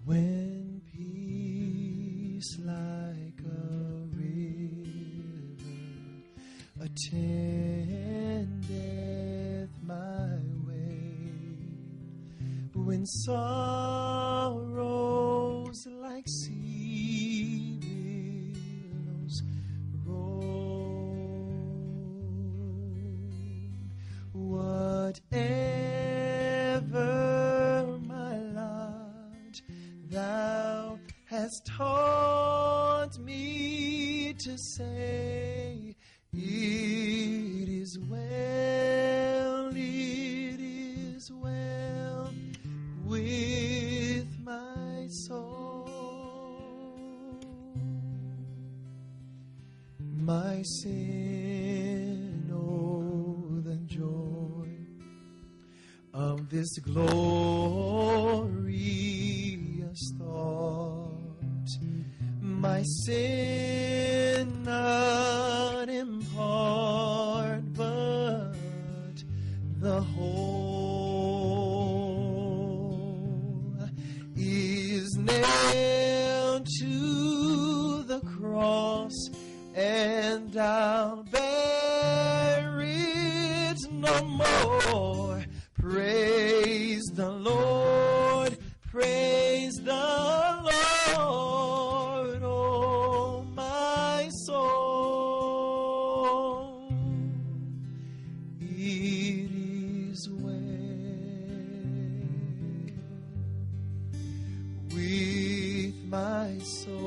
When peace like a river attendeth my way, when sorrows like sea billows roll, whatever my lot Thou hast taught me to say, it is well with my soul. My sin, oh, the joy of this glorious thought, my sin not impart, but cross, and I'll bear it no more. Praise the Lord, praise the Lord, oh my soul. It is well with my soul.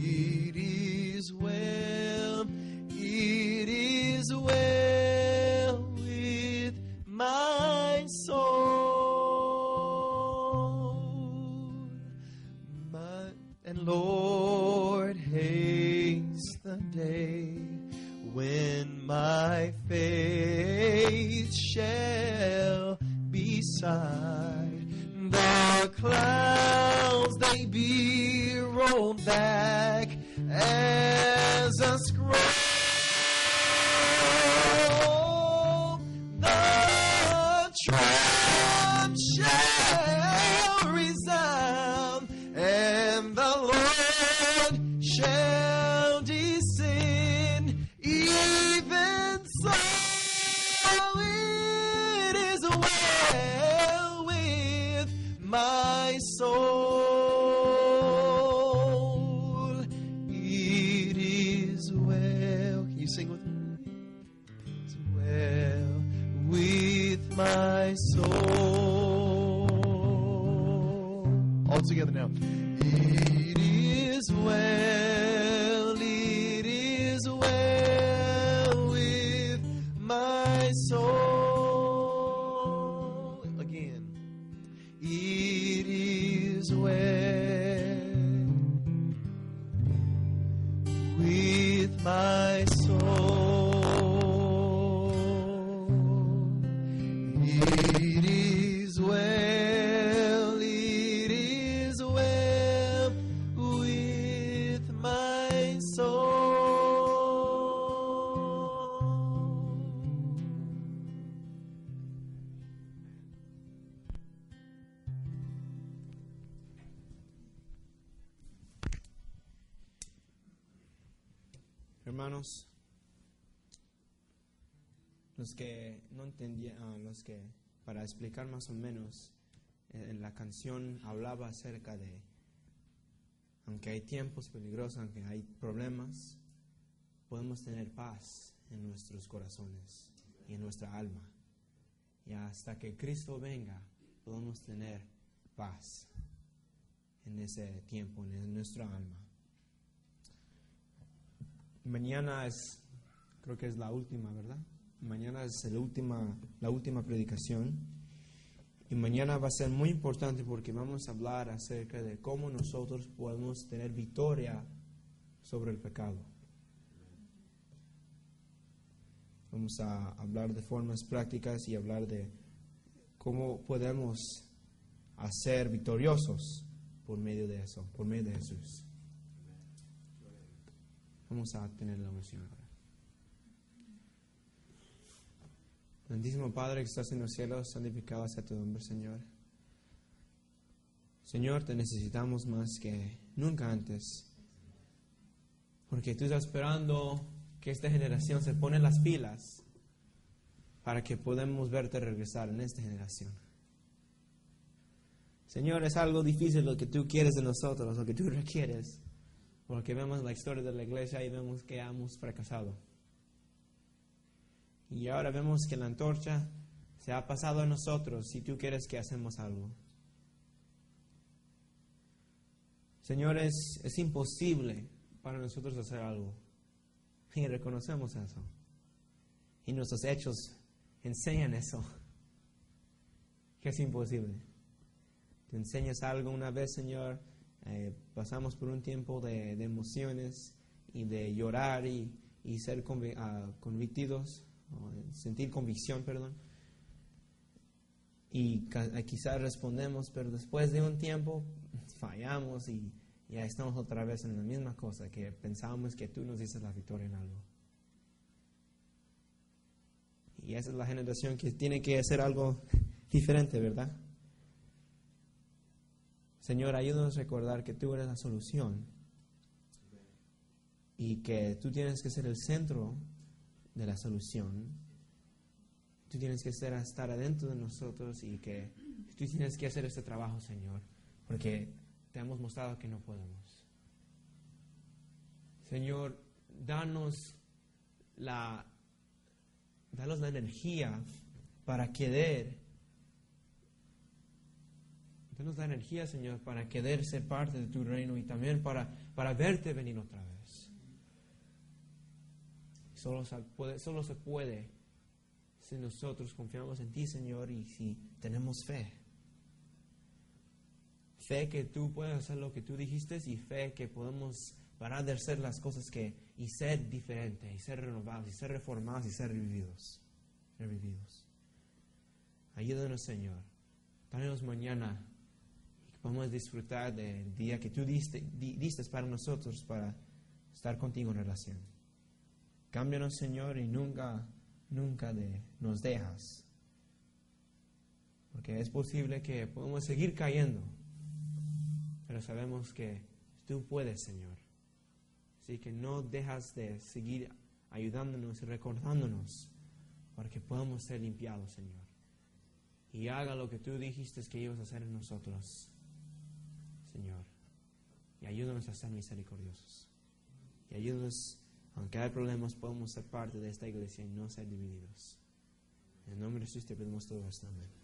It is well, it is well with my soul. And Lord, haste the day when my faith shall beside the clouds, they be rolled back as a scroll. The trump shall resound, and the Lord shall descend. Even so, it is well with my soul. It is well. Can you sing with me? It's well with my soul. All together now. It is well, it is well with my soul. Again. It is well with my soul. It is well, it is well with my soul. Hermanos, los que no entendían, los que, para explicar más o menos, en la canción hablaba acerca de, aunque hay tiempos peligrosos, aunque hay problemas, podemos tener paz en nuestros corazones y en nuestra alma. Y hasta que Cristo venga, podemos tener paz en ese tiempo, en nuestra alma. Mañana creo que es la última, ¿verdad? Mañana es la última predicación. Y mañana va a ser muy importante porque vamos a hablar acerca de cómo nosotros podemos tener victoria sobre el pecado. Vamos a hablar de formas prácticas y hablar de cómo podemos ser victoriosos por medio de eso, por medio de Jesús. Vamos a tener la oración ahora. Santísimo Padre que estás en los cielos, santificado sea tu nombre, Señor. Señor, te necesitamos más que nunca antes, porque tú estás esperando que esta generación se pone las pilas para que podamos verte regresar en esta generación. Señor, es algo difícil lo que tú quieres de nosotros, lo que tú requieres, porque vemos la historia de la iglesia y vemos que hemos fracasado. Y ahora vemos que la antorcha se ha pasado a nosotros si tú quieres que hacemos algo. Señor, es imposible para nosotros hacer algo. Y reconocemos eso. Y nuestros hechos enseñan eso. Que es imposible. Te enseñas algo una vez, Señor. Pasamos por un tiempo de emociones y de llorar y ser convictidos. Sentir convicción, perdón. Y quizás respondemos, pero después de un tiempo fallamos y ya estamos otra vez en la misma cosa, que pensábamos que tú nos dices la victoria en algo. Y esa es la generación que tiene que hacer algo diferente, ¿verdad? Señor, ayúdanos a recordar que tú eres la solución y que tú tienes que ser el centro de la solución. Tú tienes que estar adentro de nosotros y que tú tienes que hacer este trabajo, Señor, porque te hemos mostrado que no podemos. Señor, danos la energía para querer. Danos la energía, Señor, para querer ser parte de tu reino y también para verte venir otra vez. Solo se puede si nosotros confiamos en ti, Señor, y si tenemos fe. Fe que tú puedes hacer lo que tú dijiste y fe que podemos parar de hacer las cosas y ser diferentes, y ser renovados, y ser reformados, y ser revividos. Ayúdanos, Señor. Danos mañana y que podamos disfrutar del día que tú diste para nosotros, para estar contigo en relación. Cámbianos, Señor, y nunca nos dejas. Porque es posible que podamos seguir cayendo, pero sabemos que tú puedes, Señor. Así que no dejas de seguir ayudándonos y recordándonos para que podamos ser limpiados, Señor. Y haga lo que tú dijiste que ibas a hacer en nosotros, Señor. Y ayúdanos a ser misericordiosos. Y ayúdanos, aunque hay problemas, podemos ser parte de esta iglesia y no ser divididos. En el nombre de Jesús te pedimos todo esto. Amén.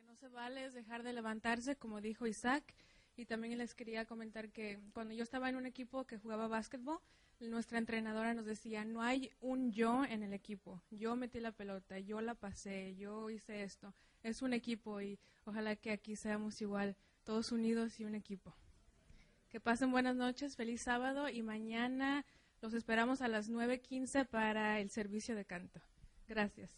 No se vale es dejar de levantarse, como dijo Isaac. Y también les quería comentar que cuando yo estaba en un equipo que jugaba básquetbol, nuestra entrenadora nos decía, no hay un yo en el equipo. Yo metí la pelota, yo la pasé, yo hice esto. Es un equipo y ojalá que aquí seamos igual, todos unidos y un equipo. Que pasen buenas noches, feliz sábado y mañana los esperamos a las 9:15 para el servicio de canto. Gracias.